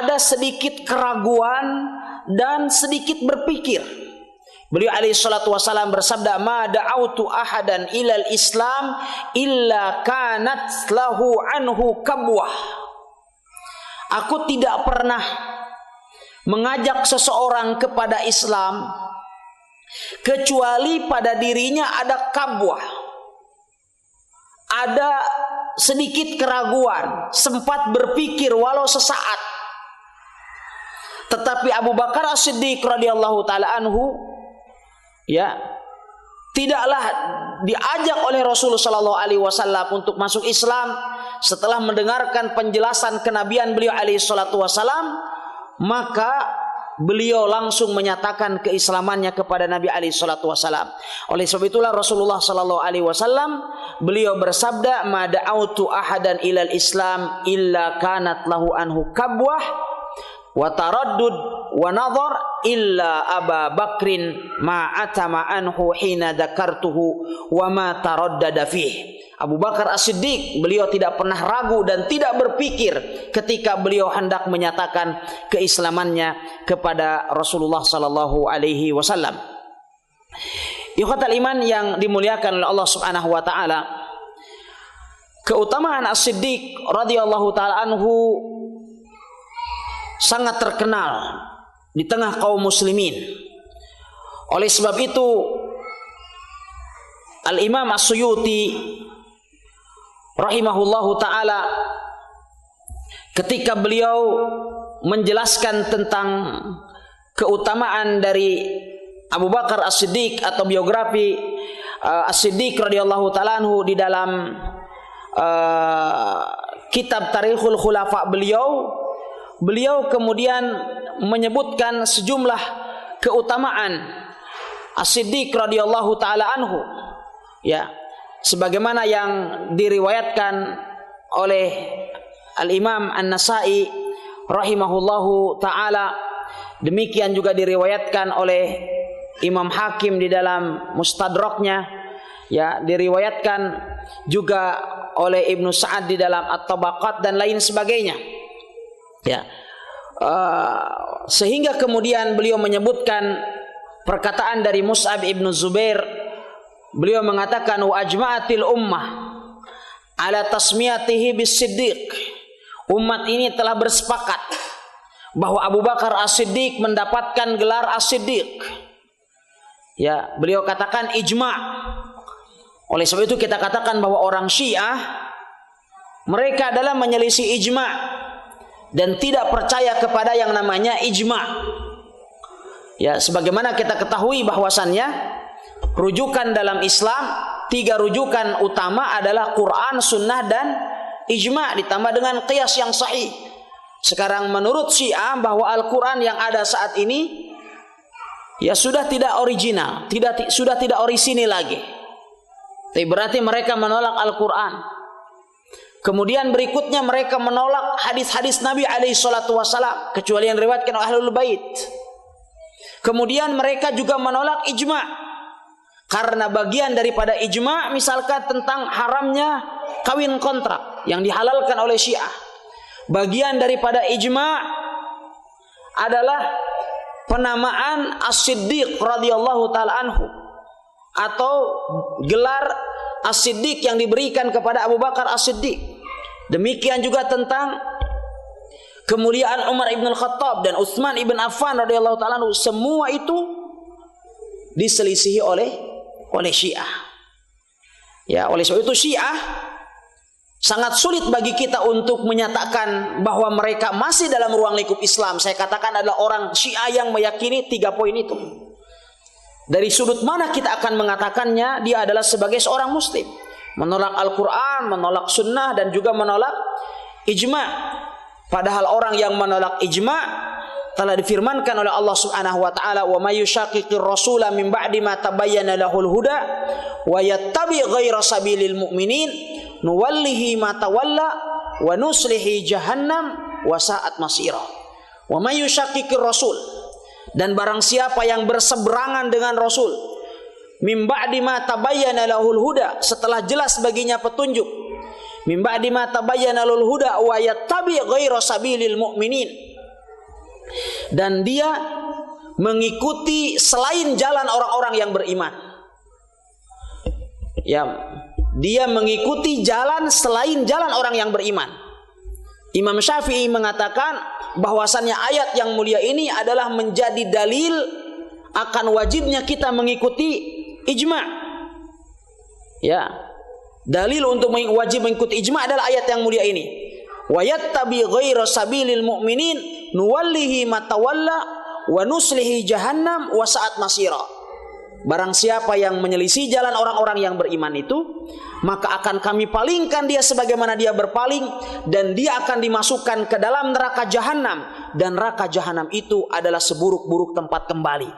ada sedikit keraguan dan sedikit berpikir. Beliau alaihi salatu wasallam bersabda, "Ma da'autu ahadan ilal Islam illa kanat lahu anhu kabwah." Aku tidak pernah mengajak seseorang kepada Islam kecuali pada dirinya ada kabwah, ada sedikit keraguan, sempat berpikir walau sesaat. Tetapi Abu Bakar As-Siddiq radhiyallahu taala anhu ya tidaklah diajak oleh Rasulullah sallallahu alaihi wasallam untuk masuk Islam setelah mendengarkan penjelasan kenabian beliau alaihi salatu wasallam, maka beliau langsung menyatakan keislamannya kepada Nabi alaihi salatu wasallam. Oleh sebab itulah Rasulullah sallallahu alaihi wasallam beliau bersabda, "Ma da'autu ahadan ilal Islam illa kanat lahu anhu kabwah wa taraddud wa nadhar illa Aba Bakrin ma atama anhu hina dzakartuhu wa ma taraddada fihi." Abu Bakar As-Siddiq beliau tidak pernah ragu dan tidak berpikir ketika beliau hendak menyatakan keislamannya kepada Rasulullah sallallahu alaihi wasallam. Ikhwatal iman yang dimuliakan oleh Allah Subhanahu wa taala, keutamaan As-Siddiq radhiyallahu taala anhu sangat terkenal di tengah kaum muslimin. Oleh sebab itu Al-Imam As-Suyuti rahimahullahu ta'ala ketika beliau menjelaskan tentang keutamaan dari Abu Bakar As-Siddiq atau biografi As-Siddiq radhiyallahu ta'ala anhu di dalam kitab Tarikhul Khulafa beliau kemudian menyebutkan sejumlah keutamaan As-Siddiq radhiyallahu ta'ala anhu ya, sebagaimana yang diriwayatkan oleh Al-Imam An-Nasa'i rahimahullahu ta'ala, demikian juga diriwayatkan oleh Imam Hakim di dalam Mustadraknya, ya, diriwayatkan juga oleh Ibnu Sa'ad di dalam At-Tabaqat dan lain sebagainya, ya. Sehingga kemudian beliau menyebutkan perkataan dari Mus'ab ibnu Zubair. Beliau mengatakan, wa ajma'atil ummah ala tasmiyatihi bis-siddiq. Umat ini telah bersepakat bahwa Abu Bakar As-Siddiq mendapatkan gelar As-Siddiq. Ya, beliau katakan ijma'. Oleh sebab itu kita katakan bahwa orang Syiah mereka adalah menyelisih ijma' dan tidak percaya kepada yang namanya ijma'. Ya, sebagaimana kita ketahui bahwasannya rujukan dalam Islam, 3 rujukan utama adalah Quran, Sunnah, dan Ijma' ditambah dengan qiyas yang sahih. Sekarang menurut Syiah bahwa Al-Quran yang ada saat ini ya sudah tidak original, sudah tidak orisinil lagi. Tapi berarti mereka menolak Al-Quran. Kemudian berikutnya mereka menolak hadis-hadis Nabi alaihi salatu wasallam kecuali yang diriwayatkan oleh Ahlul Bait. Kemudian mereka juga menolak ijma'. Karena bagian daripada ijma' misalkan tentang haramnya kawin kontrak yang dihalalkan oleh Syiah. Bagian daripada ijma' adalah penamaan As-Siddiq radhiyallahu taala anhu atau gelar As-Siddiq yang diberikan kepada Abu Bakar As-Siddiq. Demikian juga tentang kemuliaan Umar ibn Khattab dan Utsman ibn Affan radhiyallahu taala anhu. Semua itu diselisihi oleh Syiah. Ya, oleh sebab itu Syiah sangat sulit bagi kita untuk menyatakan bahwa mereka masih dalam ruang lingkup Islam. Saya katakan adalah orang Syiah yang meyakini 3 poin itu. Dari sudut mana kita akan mengatakannya? Dia adalah sebagai seorang muslim, menolak Al-Quran, menolak Sunnah, dan juga menolak ijma'. Padahal orang yang menolak ijma' telah difirmankan oleh Allah Subhanahu wa taala, "Wa may yushaqiqir rasula min ba'di ma tabayyana lahul huda wa yattabi' ghaira sabilil mu'minin nuwallihi ma tawalla wa nuslihi jahannam wa sa'at masira." Wa may yushaqiqir rasul, dan barang siapa yang berseberangan dengan Rasul, min ba'di ma tabayyana lahul huda, setelah jelas baginya petunjuk, min ba'di ma tabayyana lahul huda wa yattabi' ghaira sabilil mu'minin, dan dia mengikuti selain jalan orang-orang yang beriman. Ya, dia mengikuti jalan selain jalan orang yang beriman. Imam Syafi'i mengatakan bahwasannya ayat yang mulia ini adalah menjadi dalil akan wajibnya kita mengikuti ijma'. Ya, dalil untuk wajib mengikuti ijma' adalah ayat yang mulia ini. Wa yattabi ghaira sabilil mu'minin nuwallihi ma tawalla wa nuslihi jahannam wa sa'at masira. Barang siapa yang menyelisih jalan orang-orang yang beriman itu, maka akan kami palingkan dia sebagaimana dia berpaling, dan dia akan dimasukkan ke dalam neraka jahanam, dan neraka jahanam itu adalah seburuk-buruk tempat kembali.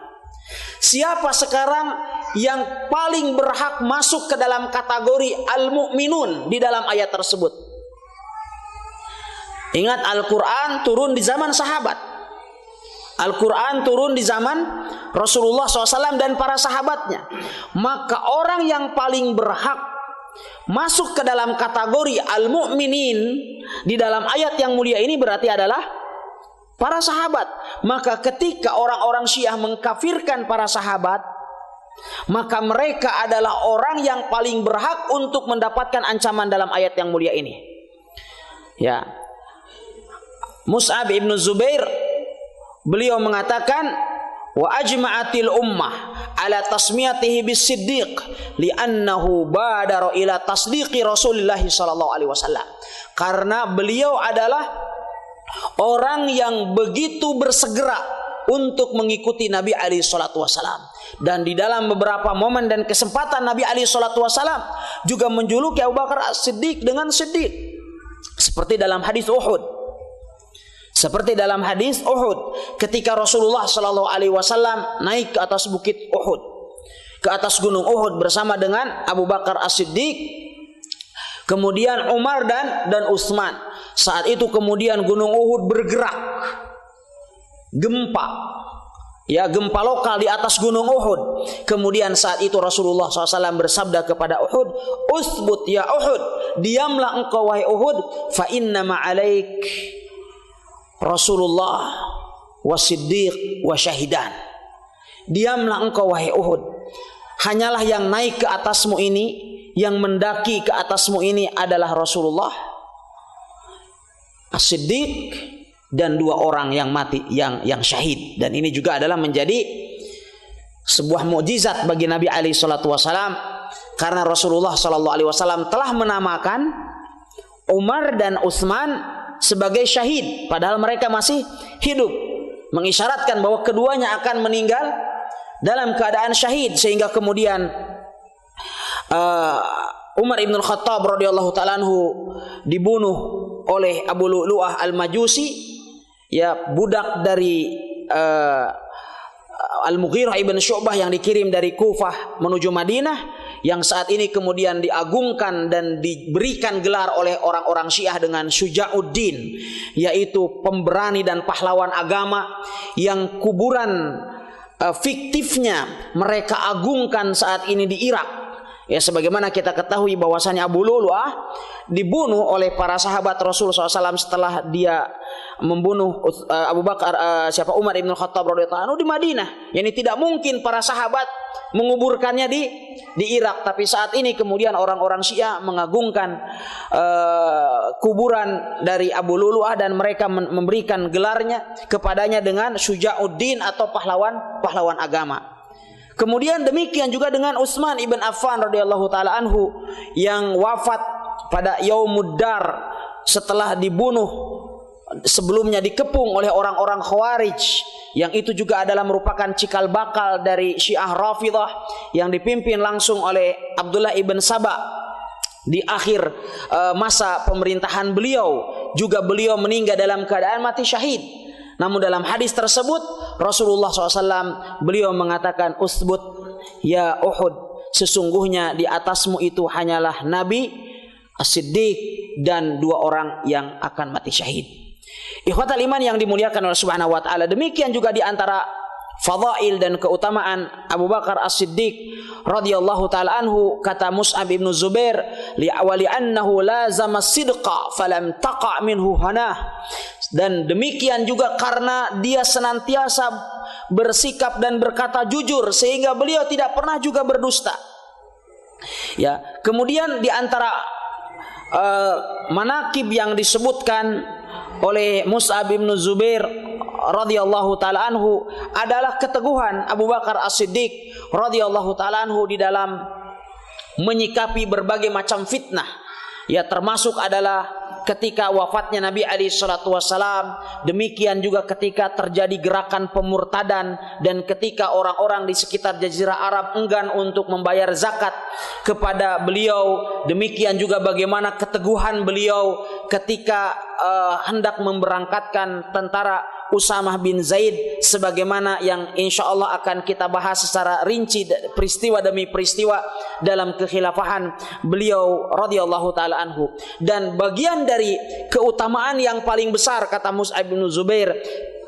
Siapa sekarang yang paling berhak masuk ke dalam kategori al-mu'minun di dalam ayat tersebut? Ingat, Al-Quran turun di zaman sahabat. Al-Quran turun di zaman Rasulullah SAW dan para sahabatnya. Maka orang yang paling berhak masuk ke dalam kategori al-mu'minin di dalam ayat yang mulia ini berarti adalah para sahabat. Maka ketika orang-orang Syiah mengkafirkan para sahabat, maka mereka adalah orang yang paling berhak untuk mendapatkan ancaman dalam ayat yang mulia ini. Ya, Mus'ab ibn Zubair, beliau mengatakan, wa ajma'atil ummah ala tasmiyatihi bis-siddiq li'annahu badara ila tasdiqi Rasulullah sallallahu alaihi wasallam. Karena beliau adalah orang yang begitu bersegera untuk mengikuti Nabi alaihi salatu wasallam. Dan di dalam beberapa momen dan kesempatan Nabi alaihi salatu wasallam juga menjuluki Abu Bakar As-Siddiq dengan Siddiq. Seperti dalam hadis Uhud. Seperti dalam hadis Uhud, ketika Rasulullah Shallallahu Alaihi Wasallam naik ke atas bukit Uhud, ke atas gunung Uhud bersama dengan Abu Bakar As-Siddiq, kemudian Umar dan Utsman. Saat itu kemudian gunung Uhud bergerak, gempa, ya, gempa lokal di atas gunung Uhud. Kemudian saat itu Rasulullah SAW bersabda kepada Uhud, "Utsbut ya Uhud, diamlah engkau wahai Uhud, fa inna ma'alaik Rasulullah wasiddiq wa syahidan." Diamlah engkau wahai Uhud, hanyalah yang naik ke atasmu ini, yang mendaki ke atasmu ini adalah Rasulullah, As-Siddiq, dan dua orang yang mati, yang syahid. Dan ini juga adalah menjadi sebuah mukjizat bagi Nabi alaihi salatu wasalam, karena Rasulullah sallallahu alaihi wasallam telah menamakan Umar dan Utsman sebagai syahid, padahal mereka masih hidup, mengisyaratkan bahwa keduanya akan meninggal dalam keadaan syahid. Sehingga kemudian Umar ibn Khattab radhiyallahu ta'ala anhu dibunuh oleh Abu Lu'lu'ah al-Majusi, ya, budak dari Al-Mughirah ibn Syu'bah yang dikirim dari Kufah menuju Madinah, yang saat ini kemudian diagungkan dan diberikan gelar oleh orang-orang Syiah dengan Syuja'uddin, yaitu pemberani dan pahlawan agama, yang kuburan fiktifnya mereka agungkan saat ini di Irak. Ya, sebagaimana kita ketahui bahwasanya Abu Lu'lu'ah dibunuh oleh para sahabat Rasul SAW setelah dia membunuh Abu Bakar, Umar ibn Khattab radhiyallahu anhu di Madinah. Yani tidak mungkin para sahabat menguburkannya di Irak, tapi saat ini kemudian orang-orang Syiah mengagungkan kuburan dari Abu Lu'lu'ah dan mereka memberikan gelarnya kepadanya dengan Syuja'uddin atau pahlawan agama. Kemudian demikian juga dengan Utsman ibn Affan radhiyallahu taala anhu yang wafat pada Yaumud Dar setelah dibunuh, sebelumnya dikepung oleh orang-orang Khawarij, yang itu juga adalah merupakan cikal bakal dari Syiah Rafidhah yang dipimpin langsung oleh Abdullah ibn Saba. Di akhir masa pemerintahan beliau juga beliau meninggal dalam keadaan mati syahid. Namun dalam hadis tersebut Rasulullah SAW beliau mengatakan, "Utsbut ya Uhud, sesungguhnya di atasmu itu hanyalah Nabi, As-Siddiq, dan dua orang yang akan mati syahid." Ikhwatal iman yang dimuliakan oleh Subhanahu wa taala, demikian juga di antara fadail dan keutamaan Abu Bakar As-Siddiq radhiyallahu taala anhu, kata Mus'ab bin Zubair, "Li'awali annahu lazama sidqa falam taqa' minhu hanah." Dan demikian juga karena dia senantiasa bersikap dan berkata jujur, sehingga beliau tidak pernah juga berdusta. Ya, kemudian di antara manakib yang disebutkan oleh Mus'ab bin Zubair radhiyallahu taala anhu adalah keteguhan Abu Bakar As-Siddiq radhiyallahu taala anhu di dalam menyikapi berbagai macam fitnah. Ya, termasuk adalah ketika wafatnya Nabi alaihi salatu wasalam, demikian juga ketika terjadi gerakan pemurtadan dan ketika orang-orang di sekitar Jazirah Arab enggan untuk membayar zakat kepada beliau, demikian juga bagaimana keteguhan beliau ketika hendak memberangkatkan tentara Usamah bin Zaid, sebagaimana yang insya Allah akan kita bahas secara rinci peristiwa demi peristiwa dalam kekhilafahan beliau radhiyallahu taala anhu. Dan bagian dari keutamaan yang paling besar, kata Mus'ab bin Zubair,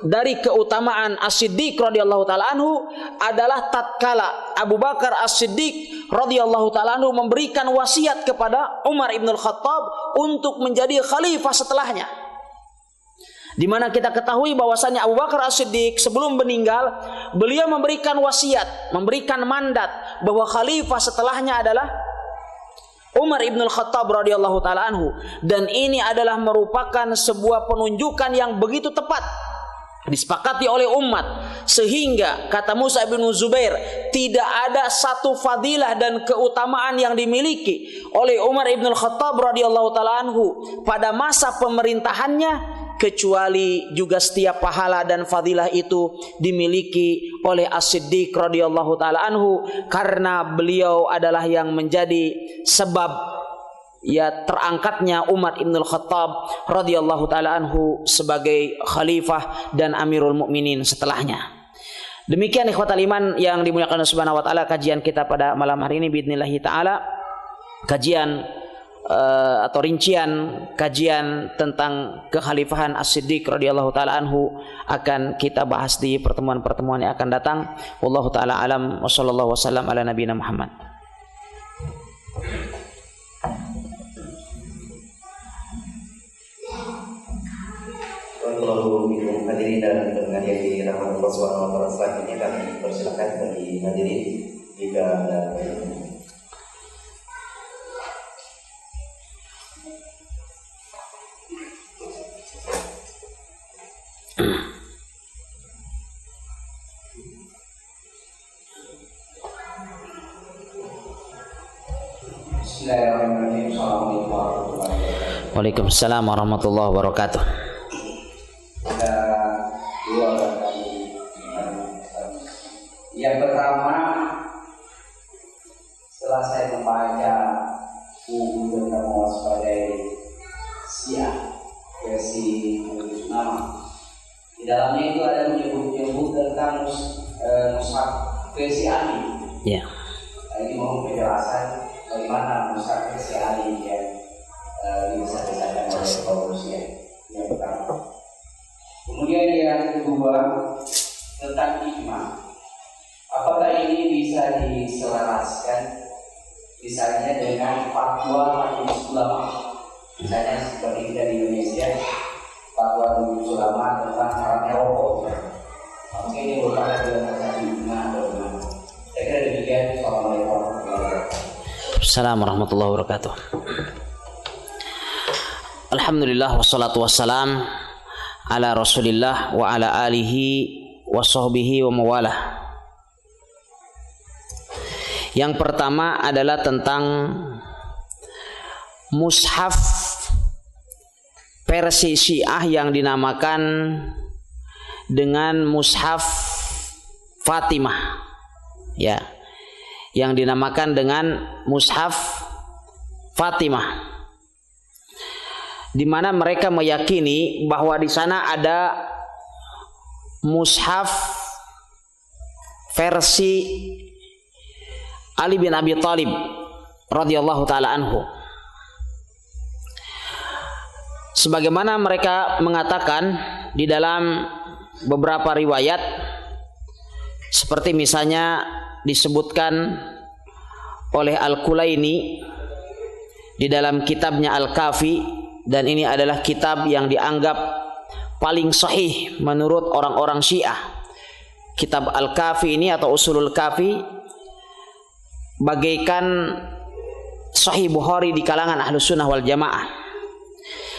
dari keutamaan As-Siddiq radhiyallahu taala anhu adalah tatkala Abu Bakar As-Siddiq radhiyallahu taala anhu memberikan wasiat kepada Umar ibn Khattab untuk menjadi khalifah setelahnya. Di mana kita ketahui bahwasanya Abu Bakar As-Siddiq sebelum meninggal, beliau memberikan wasiat, memberikan mandat bahwa khalifah setelahnya adalah Umar ibn Khattab radhiyallahu taala anhu. Dan ini adalah merupakan sebuah penunjukan yang begitu tepat, disepakati oleh umat, sehingga kata Musa bin Zubair, tidak ada satu fadilah dan keutamaan yang dimiliki oleh Umar ibn Khattab radhiyallahu taala anhu pada masa pemerintahannya kecuali juga setiap pahala dan fadilah itu dimiliki oleh As-Siddiq radhiyallahu taala anhu, karena beliau adalah yang menjadi sebab ya terangkatnya Umar ibn Khattab radhiyallahu taala anhu sebagai khalifah dan Amirul Mukminin setelahnya. Demikian ikhwatal iman yang dimuliakan Allah Subhanahu wa taala, kajian kita pada malam hari ini باذنillah taala, kajian atau rincian kajian tentang kekhalifahan As-Siddiq radhiyallahu taala anhu akan kita bahas di pertemuan-pertemuan yang akan datang. Wallahu taala alam wa sallallahu wasallam ala nabiyina Muhammad. Assalamualaikum hadirin dan pendengar yang dirahmati Allah Subhanahu wa taala. Selanjutnya kami persilakan bagi hadirin jika ada Bismillahirrahmanirrahim. Assalamualaikum warahmatullahi wabarakatuh. Waalaikumsalam warahmatullahi wabarakatuh. Ada dua kali. Yang pertama, setelah saya membaca buku tentang mewaspadai Syiah versi nama, di dalamnya itu ada menyebut tentang mushaf versi Ali. Ya. Ini mohon penjelasan bagaimana mushaf versi Ali yang bisa disampaikan oleh Paulus yang pertama. Kemudian yang kedua tentang ijma. Apakah ini bisa diselaraskan misalnya dengan fatwa majelis ulama? Misalnya seperti kita di Indonesia, fatwa majelis ulama tentang haramnya rokok. Mungkin ini merupakan dalam ijma atau gimana? Saya kira demikian. Assalamualaikum warahmatullahi wabarakatuh. Assalamualaikum warahmatullahi wabarakatuh. Alhamdulillah wassalatu wassalam ala Rasulillah wa ala alihi wa sahbihi wa mawalah. Yang pertama adalah tentang mushaf versi Syiah yang dinamakan dengan mushaf Fatimah. Ya. Yang dinamakan dengan mushaf Fatimah, di mana mereka meyakini bahwa di sana ada mushaf versi Ali bin Abi Thalib radhiyallahu taala anhu. Sebagaimana mereka mengatakan di dalam beberapa riwayat, seperti misalnya disebutkan oleh Al-Kulaini di dalam kitabnya Al-Kafi, dan ini adalah kitab yang dianggap paling sahih menurut orang-orang Syiah. Kitab Al-Kafi ini atau Usulul Kafi bagaikan Sahih Bukhari di kalangan Ahlus Sunnah wal Jamaah.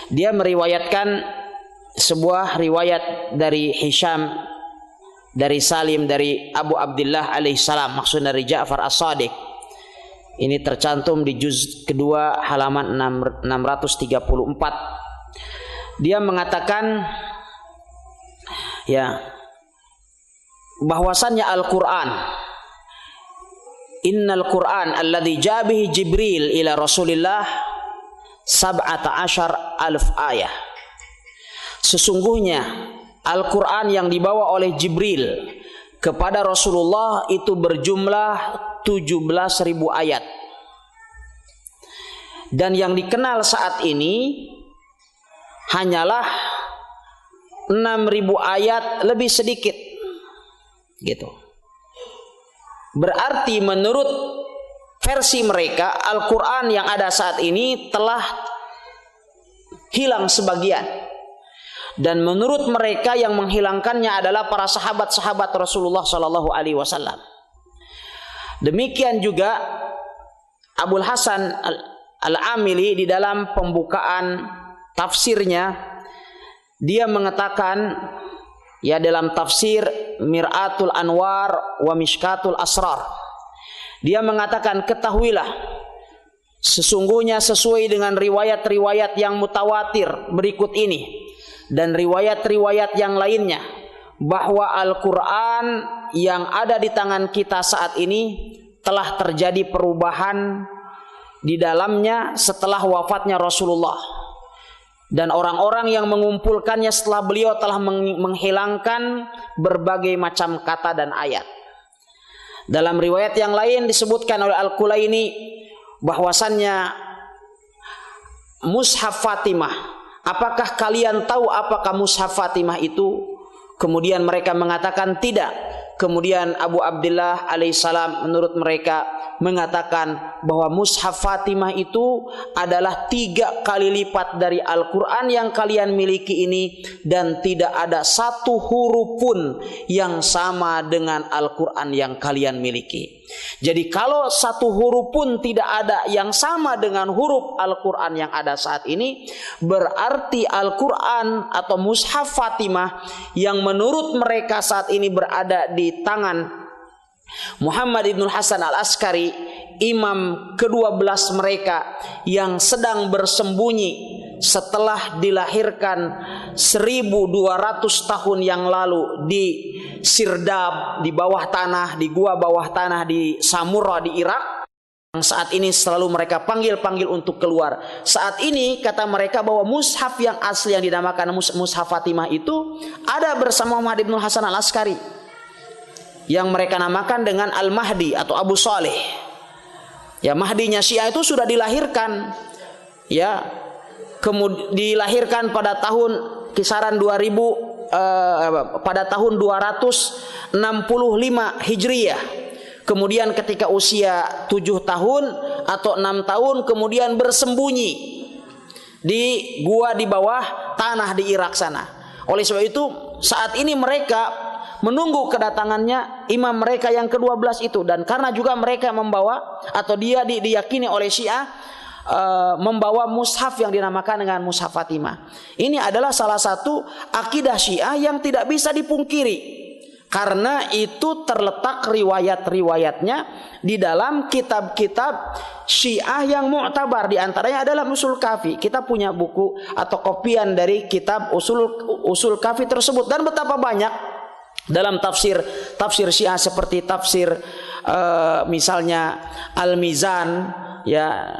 Dia meriwayatkan sebuah riwayat dari Hisham, dari Salim, dari Abu Abdullah alaihissalam, maksud dari Ja'far As-Sadiq. Ini tercantum di juz kedua halaman 634 dia mengatakan ya bahwasannya Al-Qur'an, innal Qur'an alladzi jaa bihi Jibril ila Rasulillah 17,000 ayah. Sesungguhnya Al-Qur'an yang dibawa oleh Jibril kepada Rasulullah itu berjumlah 17.000 ayat. Dan yang dikenal saat ini hanyalah 6.000 ayat lebih sedikit. Gitu. Berarti menurut versi mereka Al-Quran yang ada saat ini telah hilang sebagian. Dan menurut mereka yang menghilangkannya adalah para sahabat-sahabat Rasulullah Sallallahu Alaihi Wasallam. Demikian juga Abul Hasan Al-Amili di dalam pembukaan tafsirnya, dia mengatakan ya dalam tafsir Mir'atul Anwar wa Mishkatul Asrar, dia mengatakan, ketahuilah sesungguhnya sesuai dengan riwayat-riwayat yang mutawatir berikut ini dan riwayat-riwayat yang lainnya, bahwa Al-Quran yang ada di tangan kita saat ini telah terjadi perubahan di dalamnya setelah wafatnya Rasulullah, dan orang-orang yang mengumpulkannya setelah beliau telah menghilangkan berbagai macam kata dan ayat. Dalam riwayat yang lain disebutkan oleh Al-Kulaini bahwasannya Mushaf Fatimah, apakah kalian tahu apakah Mushaf Fatimah itu? Kemudian mereka mengatakan tidak. Kemudian Abu Abdullah alaihissalam menurut mereka mengatakan bahwa Mushaf Fatimah itu adalah 3 kali lipat dari Al-Quran yang kalian miliki ini, dan tidak ada satu huruf pun yang sama dengan Al-Quran yang kalian miliki. Jadi kalau satu huruf pun tidak ada yang sama dengan huruf Al-Quran yang ada saat ini, berarti Al-Quran atau Mushaf Fatimah yang menurut mereka saat ini berada di tangan Muhammad ibn Hasan al-Askari, imam ke-12 mereka yang sedang bersembunyi setelah dilahirkan 1200 tahun yang lalu di Sirdab, di bawah tanah, di gua bawah tanah di Samurra di Irak, yang saat ini selalu mereka panggil untuk keluar. Saat ini kata mereka bahwa mushaf yang asli yang dinamakan Mushaf Fatimah itu ada bersama Muhammad ibn Hasan al-Askari, yang mereka namakan dengan Al-Mahdi atau Abu Saleh. Ya, Mahdinya Syiah itu sudah dilahirkan. Ya, kemudian dilahirkan pada tahun kisaran 2000 pada tahun 265 Hijriyah. Kemudian ketika usia 7 tahun atau 6 tahun kemudian bersembunyi di gua di bawah tanah di Irak sana. Oleh sebab itu saat ini mereka menunggu kedatangannya imam mereka yang ke-12 itu, dan karena juga mereka membawa atau dia diyakini oleh Syiah membawa mushaf yang dinamakan dengan Mushaf Fatimah. Ini adalah salah satu akidah Syiah yang tidak bisa dipungkiri, karena itu terletak riwayat-riwayatnya di dalam kitab-kitab Syiah yang mu'tabar. Di antaranya adalah Usul Kafi. Kita punya buku atau kopian dari kitab Usul Kafi tersebut, dan betapa banyak dalam tafsir Syiah seperti tafsir misalnya Al-Mizan, ya,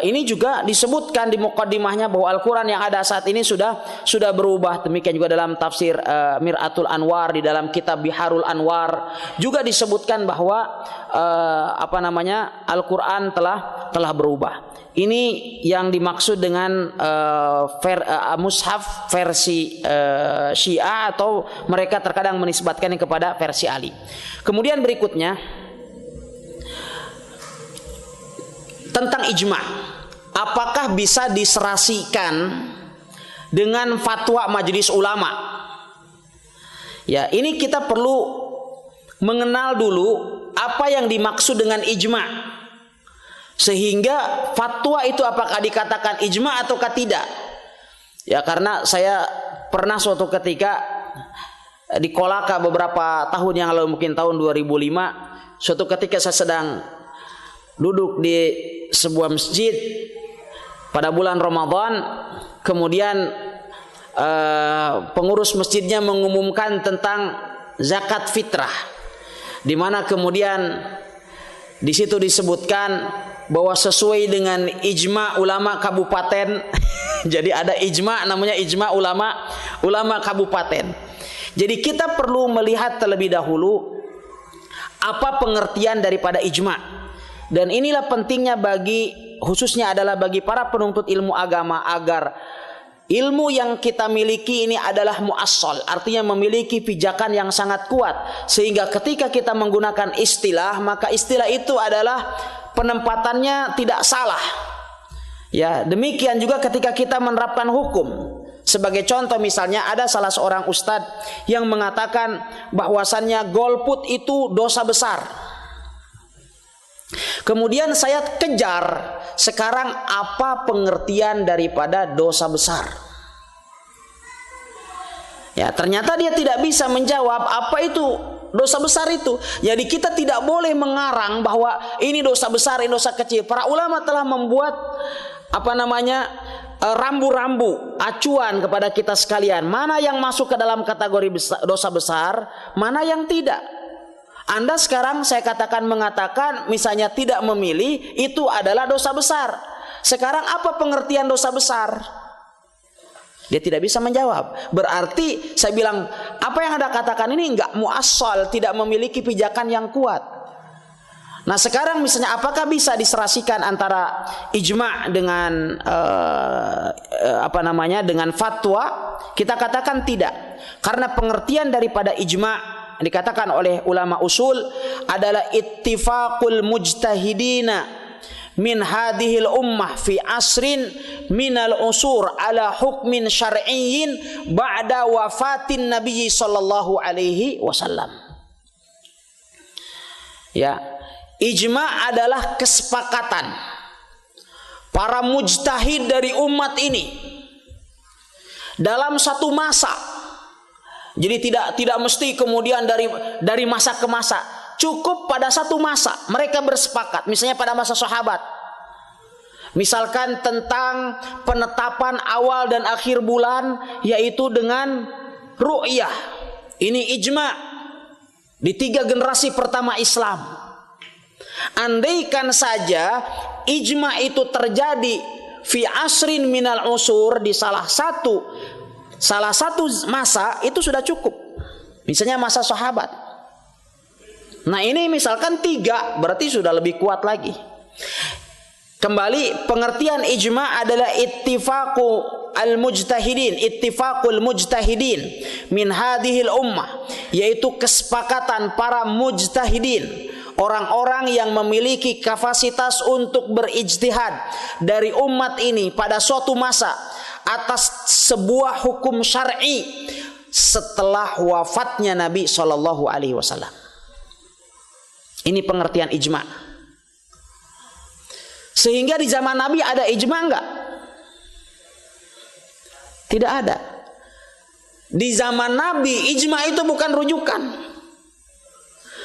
ini juga disebutkan di muqaddimahnya bahwa Al-Quran yang ada saat ini sudah berubah. Demikian juga dalam tafsir Mir'atul Anwar, di dalam kitab Biharul Anwar juga disebutkan bahwa Al-Quran telah berubah. Ini yang dimaksud dengan mushaf versi Syiah, atau mereka terkadang menisbatkannya kepada versi Ali. Kemudian berikutnya tentang ijma', apakah bisa diserasikan dengan fatwa majelis ulama? Ya, ini kita perlu mengenal dulu apa yang dimaksud dengan ijma', sehingga fatwa itu apakah dikatakan ijma' ataukah tidak. Ya, karena saya pernah suatu ketika di Kolaka beberapa tahun yang lalu, mungkin tahun 2005, suatu ketika saya sedang duduk di sebuah masjid pada bulan Ramadan, kemudian pengurus masjidnya mengumumkan tentang zakat fitrah, di mana kemudian di situ disebutkan bahwa sesuai dengan ijma ulama kabupaten. Jadi ada ijma, namanya ijma ulama kabupaten. Jadi kita perlu melihat terlebih dahulu apa pengertian daripada ijma. Dan inilah pentingnya khususnya adalah bagi para penuntut ilmu agama, agar ilmu yang kita miliki ini adalah muassal, artinya memiliki pijakan yang sangat kuat, sehingga ketika kita menggunakan istilah, maka istilah itu adalah penempatannya tidak salah. Ya, demikian juga ketika kita menerapkan hukum. Sebagai contoh misalnya ada salah seorang ustadz yang mengatakan bahwasannya golput itu dosa besar. Kemudian saya kejar sekarang apa pengertian daripada dosa besar. Ya, ternyata dia tidak bisa menjawab apa itu dosa besar itu. Jadi kita tidak boleh mengarang bahwa ini dosa besar, ini dosa kecil. Para ulama telah membuat rambu-rambu acuan kepada kita sekalian, mana yang masuk ke dalam kategori dosa besar, mana yang tidak. Anda sekarang saya mengatakan misalnya tidak memilih itu adalah dosa besar. Sekarang apa pengertian dosa besar? Dia tidak bisa menjawab. Berarti saya bilang apa yang Anda katakan ini enggak muassal, tidak memiliki pijakan yang kuat. Nah sekarang misalnya apakah bisa diserasikan antara ijma dengan dengan fatwa? Kita katakan tidak. Karena pengertian daripada ijma dikatakan oleh ulama usul adalah ittifaqul mujtahidina min hadhil ummah fi asrin minal usur ala hukmin syar'iyyin ba'da wafatin Nabi sallallahu alaihi wasallam. Ya. Ijma adalah kesepakatan para mujtahid dari umat ini dalam satu masa. Jadi tidak mesti kemudian dari masa ke masa. Cukup pada satu masa mereka bersepakat. Misalnya pada masa sahabat. Misalkan tentang penetapan awal dan akhir bulan, yaitu dengan ru'yah. Ini ijma di 3 generasi pertama Islam. Andaikan saja ijma itu terjadi fi asrin minal usur, di salah satu masa, itu sudah cukup. Misalnya masa sahabat. Nah ini misalkan 3, berarti sudah lebih kuat lagi. Kembali, pengertian ijma adalah ittifaqul mujtahidin min hadhil ummah, yaitu kesepakatan para mujtahidin, orang-orang yang memiliki kapasitas untuk berijtihad dari umat ini pada suatu masa atas sebuah hukum syar'i setelah wafatnya Nabi sallallahu alaihi wasallam. Ini pengertian ijma. Sehingga di zaman Nabi ada ijma enggak? Tidak ada. Di zaman Nabi ijma itu bukan rujukan.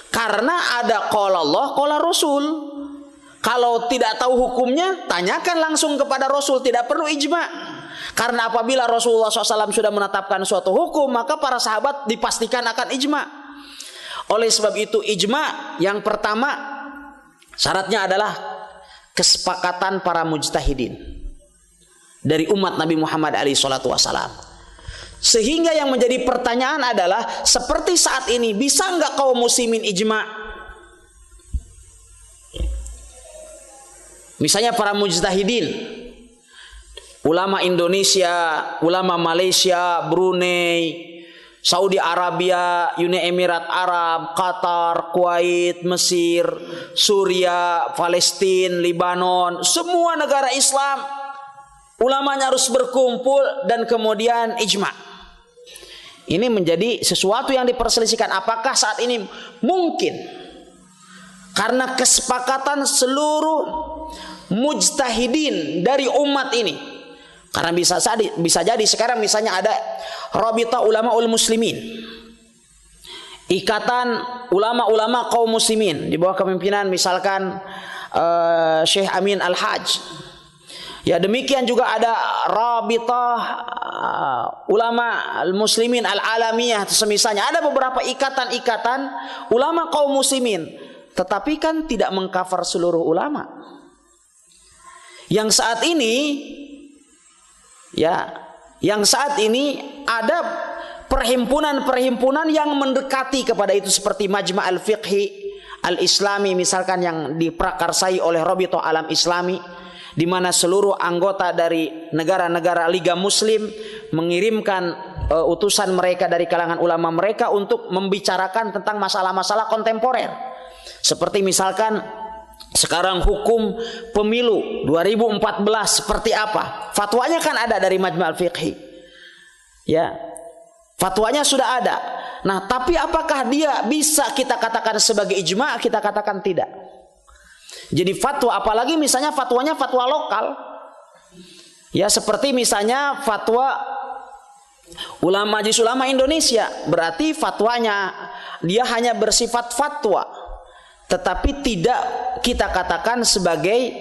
Karena ada qala Allah, qala Rasul. Kalau tidak tahu hukumnya, tanyakan langsung kepada Rasul, tidak perlu ijma. Karena apabila Rasulullah SAW sudah menetapkan suatu hukum, maka para sahabat dipastikan akan ijma. Oleh sebab itu ijma yang pertama syaratnya adalah kesepakatan para mujtahidin dari umat Nabi Muhammad SAW. Sehingga yang menjadi pertanyaan adalah, seperti saat ini bisa enggak kaum muslimin ijma? Misalnya para mujtahidin, ulama Indonesia, ulama Malaysia, Brunei, Saudi Arabia, Uni Emirat Arab, Qatar, Kuwait, Mesir, Suria, Palestina, Lebanon, semua negara Islam, ulamanya harus berkumpul dan kemudian ijma. Ini menjadi sesuatu yang diperselisihkan. Apakah saat ini mungkin? Karena kesepakatan seluruh mujtahidin dari umat ini. Karena bisa jadi sekarang misalnya ada Rabita Ulamaul Muslimin, ikatan ulama-ulama kaum muslimin di bawah kepemimpinan misalkan Syekh Amin Al-Hajj. Ya, demikian juga ada Rabitah ulama al-muslimin al-alamiyah semisalnya. Ada beberapa ikatan-ikatan ulama kaum muslimin, tetapi kan tidak mengcover seluruh ulama. Yang saat ini ada perhimpunan-perhimpunan yang mendekati kepada itu, seperti Majma' al-Fiqhi al-Islami misalkan, yang diprakarsai oleh Rabithah Alam Islami, di mana seluruh anggota dari negara-negara Liga Muslim mengirimkan utusan mereka dari kalangan ulama mereka untuk membicarakan tentang masalah-masalah kontemporer. Seperti misalkan sekarang hukum pemilu 2014 seperti apa? Fatwanya kan ada dari Majma' al-Fiqhi. Ya. Fatwanya sudah ada. Nah, tapi apakah dia bisa kita katakan sebagai ijma'? Kita katakan tidak. Jadi fatwa, apalagi misalnya fatwanya fatwa lokal, ya seperti misalnya fatwa ulama Majelis Ulama Indonesia, berarti fatwanya dia hanya bersifat fatwa, tetapi tidak kita katakan sebagai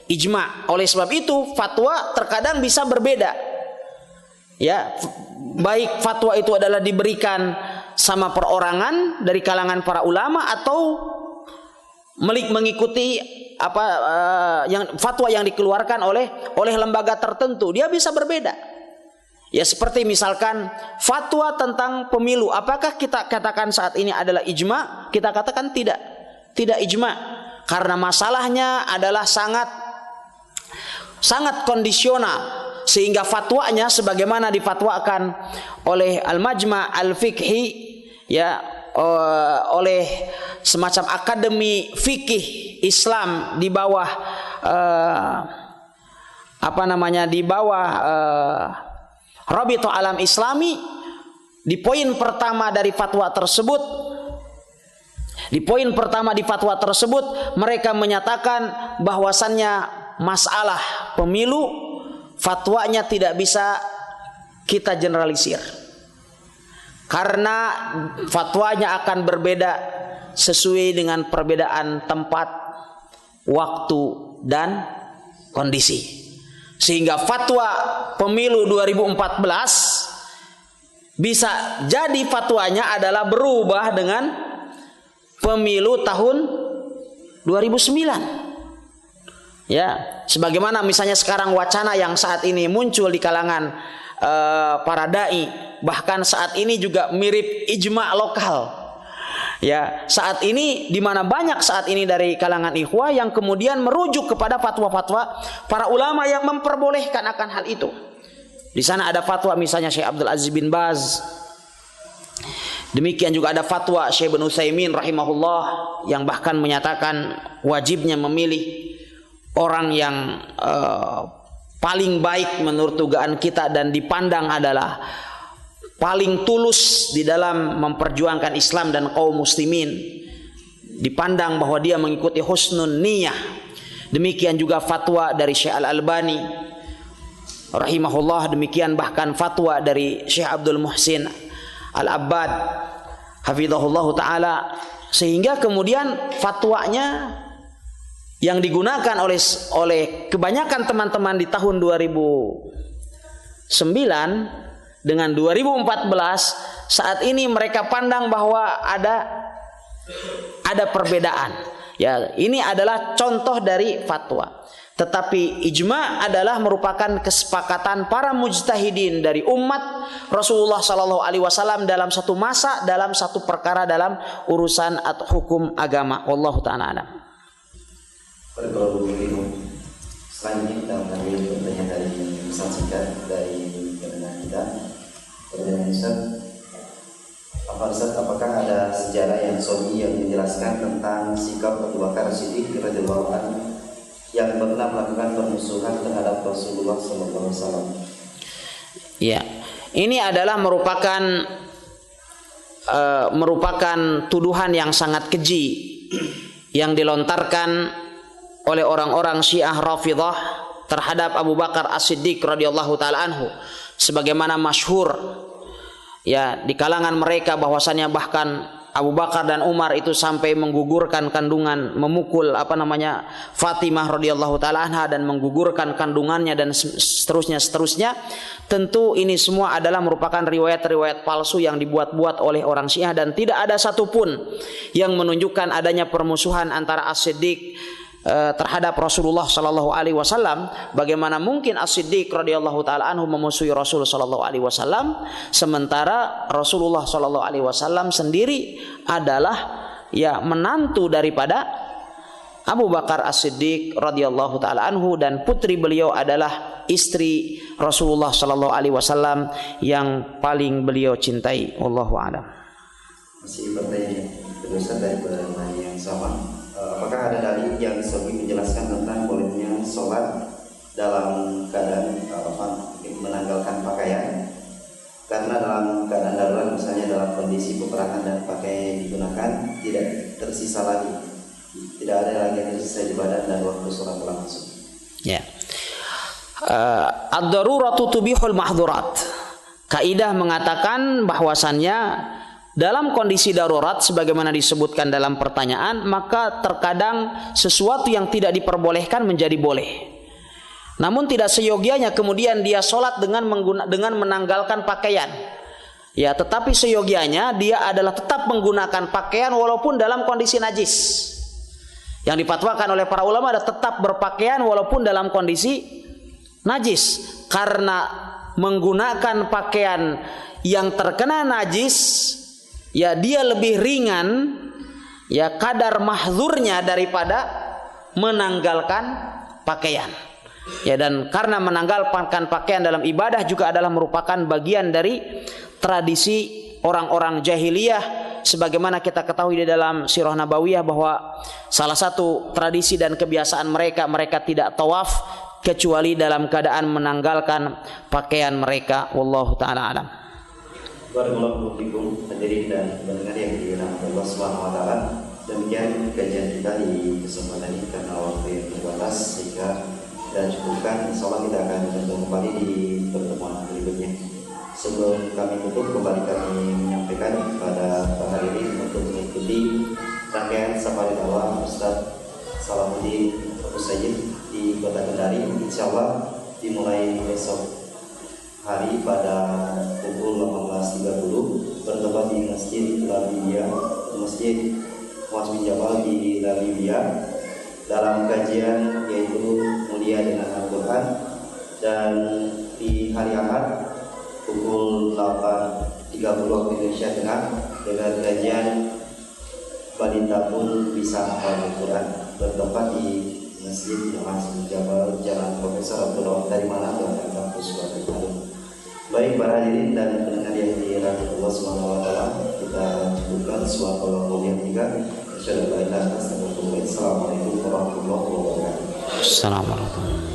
ijma'. Oleh sebab itu fatwa terkadang bisa berbeda. Ya, baik fatwa itu adalah diberikan sama perorangan dari kalangan para ulama atau mengikuti yang fatwa yang dikeluarkan oleh lembaga tertentu, dia bisa berbeda. Ya, seperti misalkan fatwa tentang pemilu, apakah kita katakan saat ini adalah ijma'? Kita katakan tidak ijma', karena masalahnya adalah sangat kondisional, sehingga fatwanya sebagaimana difatwakan oleh Al-Majma' Al-Fiqhi, ya, oleh semacam akademi fikih Islam di bawah di bawah Rabithah Alam Islami. Di poin pertama di fatwa tersebut mereka menyatakan bahwasannya masalah pemilu fatwanya tidak bisa kita generalisir, karena fatwanya akan berbeda sesuai dengan perbedaan tempat, waktu, dan kondisi. Sehingga fatwa pemilu 2014 bisa jadi fatwanya adalah berubah dengan pemilu tahun 2009. Ya, sebagaimana misalnya sekarang wacana yang saat ini muncul di kalangan para dai, bahkan saat ini juga mirip ijma' lokal. Ya, saat ini di mana banyak saat ini dari kalangan ikhwah yang kemudian merujuk kepada fatwa-fatwa para ulama yang memperbolehkan akan hal itu. Di sana ada fatwa misalnya Syekh Abdul Aziz bin Baz. Demikian juga ada fatwa Syekh Ibnu Utsaimin rahimahullah yang bahkan menyatakan wajibnya memilih orang yang paling baik menurut dugaan kita dan dipandang adalah paling tulus di dalam memperjuangkan Islam dan kaum muslimin, dipandang bahwa dia mengikuti husnun niyah. Demikian juga fatwa dari Syekh Al-Albani rahimahullah, demikian bahkan fatwa dari Syekh Abdul Muhsin Al-Abbad hafizahullah taala, sehingga kemudian fatwanya yang digunakan oleh kebanyakan teman-teman di tahun 2009 dengan 2014 saat ini mereka pandang bahwa ada perbedaan. Ya, ini adalah contoh dari fatwa. Tetapi ijma' adalah merupakan kesepakatan para mujtahidin dari umat Rasulullah sallallahu alaihi wasallam dalam satu masa, dalam satu perkara, dalam urusan atau hukum agama. Wallahu ta'ala alam. Kalau begitu, selanjutnya kita mengambil pertanyaan dari pesan singkat dari pendengar kita. Pertanyaan Ustaz, apakah ada sejarah yang sahih yang menjelaskan tentang sikap Abu Bakar Siddiq radhiyallahu anhu yang pernah melakukan permusuhan terhadap Rasulullah sallallahu alaihi wasallam? Ya, ini adalah merupakan tuduhan yang sangat keji yang dilontarkan oleh orang-orang Syiah Rafidhah terhadap Abu Bakar As-Siddiq radhiyallahu taala anhu, sebagaimana masyhur ya di kalangan mereka bahwasannya bahkan Abu Bakar dan Umar itu sampai menggugurkan kandungan, memukul Fatimah radhiyallahu taala anha dan menggugurkan kandungannya dan seterusnya. Tentu ini semua adalah merupakan riwayat-riwayat palsu yang dibuat-buat oleh orang Syiah, dan tidak ada satupun yang menunjukkan adanya permusuhan antara As-Siddiq terhadap Rasulullah sallallahu alaihi wasallam. Bagaimana mungkin As-Siddiq radhiyallahu taala anhu memusuhi Rasul sallallahu alaihi wasallam, sementara Rasulullah sallallahu alaihi wasallam sendiri adalah menantu daripada Abu Bakar As-Siddiq radhiyallahu taala anhu, dan putri beliau adalah istri Rasulullah sallallahu alaihi wasallam yang paling beliau cintai. Wallahu a'lam. Masih pertanyaan kedua dari pertanyaan yang sama. Apakah ada dalil yang sahih menjelaskan tentang bolehnya sholat dalam keadaan menanggalkan pakaian? Karena dalam keadaan darurat, misalnya dalam kondisi peperangan dan pakaian digunakan tidak tersisa lagi, tidak ada lagi yang tersisa di badan dan waktu sholat berlangsung. Ya. Ad-daruratu tubihul mahdhurat. Kaidah mengatakan bahwasannya dalam kondisi darurat sebagaimana disebutkan dalam pertanyaan, maka terkadang sesuatu yang tidak diperbolehkan menjadi boleh. Namun tidak seyogianya kemudian dia sholat dengan menanggalkan pakaian. Ya, tetapi seyogianya dia adalah tetap menggunakan pakaian walaupun dalam kondisi najis. Yang dipatwakan oleh para ulama adalah tetap berpakaian walaupun dalam kondisi najis, karena menggunakan pakaian yang terkena najis dia lebih ringan kadar mahdzurnya daripada menanggalkan pakaian. Dan karena menanggalkan pakaian dalam ibadah juga adalah merupakan bagian dari tradisi orang-orang jahiliyah, sebagaimana kita ketahui di dalam Sirah Nabawiyah bahwa salah satu tradisi dan kebiasaan mereka tidak tawaf kecuali dalam keadaan menanggalkan pakaian mereka. Wallahu taala alam. Barakallahu fikum hadirin dan pendengar yang dirahmati Allah Subhanahu wa taala. Demikian kajian kita di kesempatan ini, karena waktu yang terbatas sehingga kita cukupkan. Insyaallah kita akan bertemu kembali di pertemuan berikutnya. Sebelum kami tutup, kembali kami menyampaikan kepada Pak hadirin untuk mengikuti rangkaian safari dakwah Ustaz Salahuddin Abu Sayyid di Kota Kendari, insyaallah dimulai besok hari pada pukul 18.30 bertempat di Masjid Labibia, Masjid Muaz bin Jabal di Labibia, dalam kajian yaitu Mulia dengan Al-Quran. Dan di hari Ahad pukul 8.30 waktu Indonesia Tengah dengan kajian Balita pun bisa hafal Al-Quran, bertempat di Masjid Muaz bin Jabal, Jalan Profesor Abdullah dari mana Jalan Kampus Bandung. Baik para hadirin dan pendengar yang dirahmati Allah Subhanahu wa taala, kita cukupkan suatu yang tiga. Assalamualaikum warahmatullahi wabarakatuh. Assalamualaikum.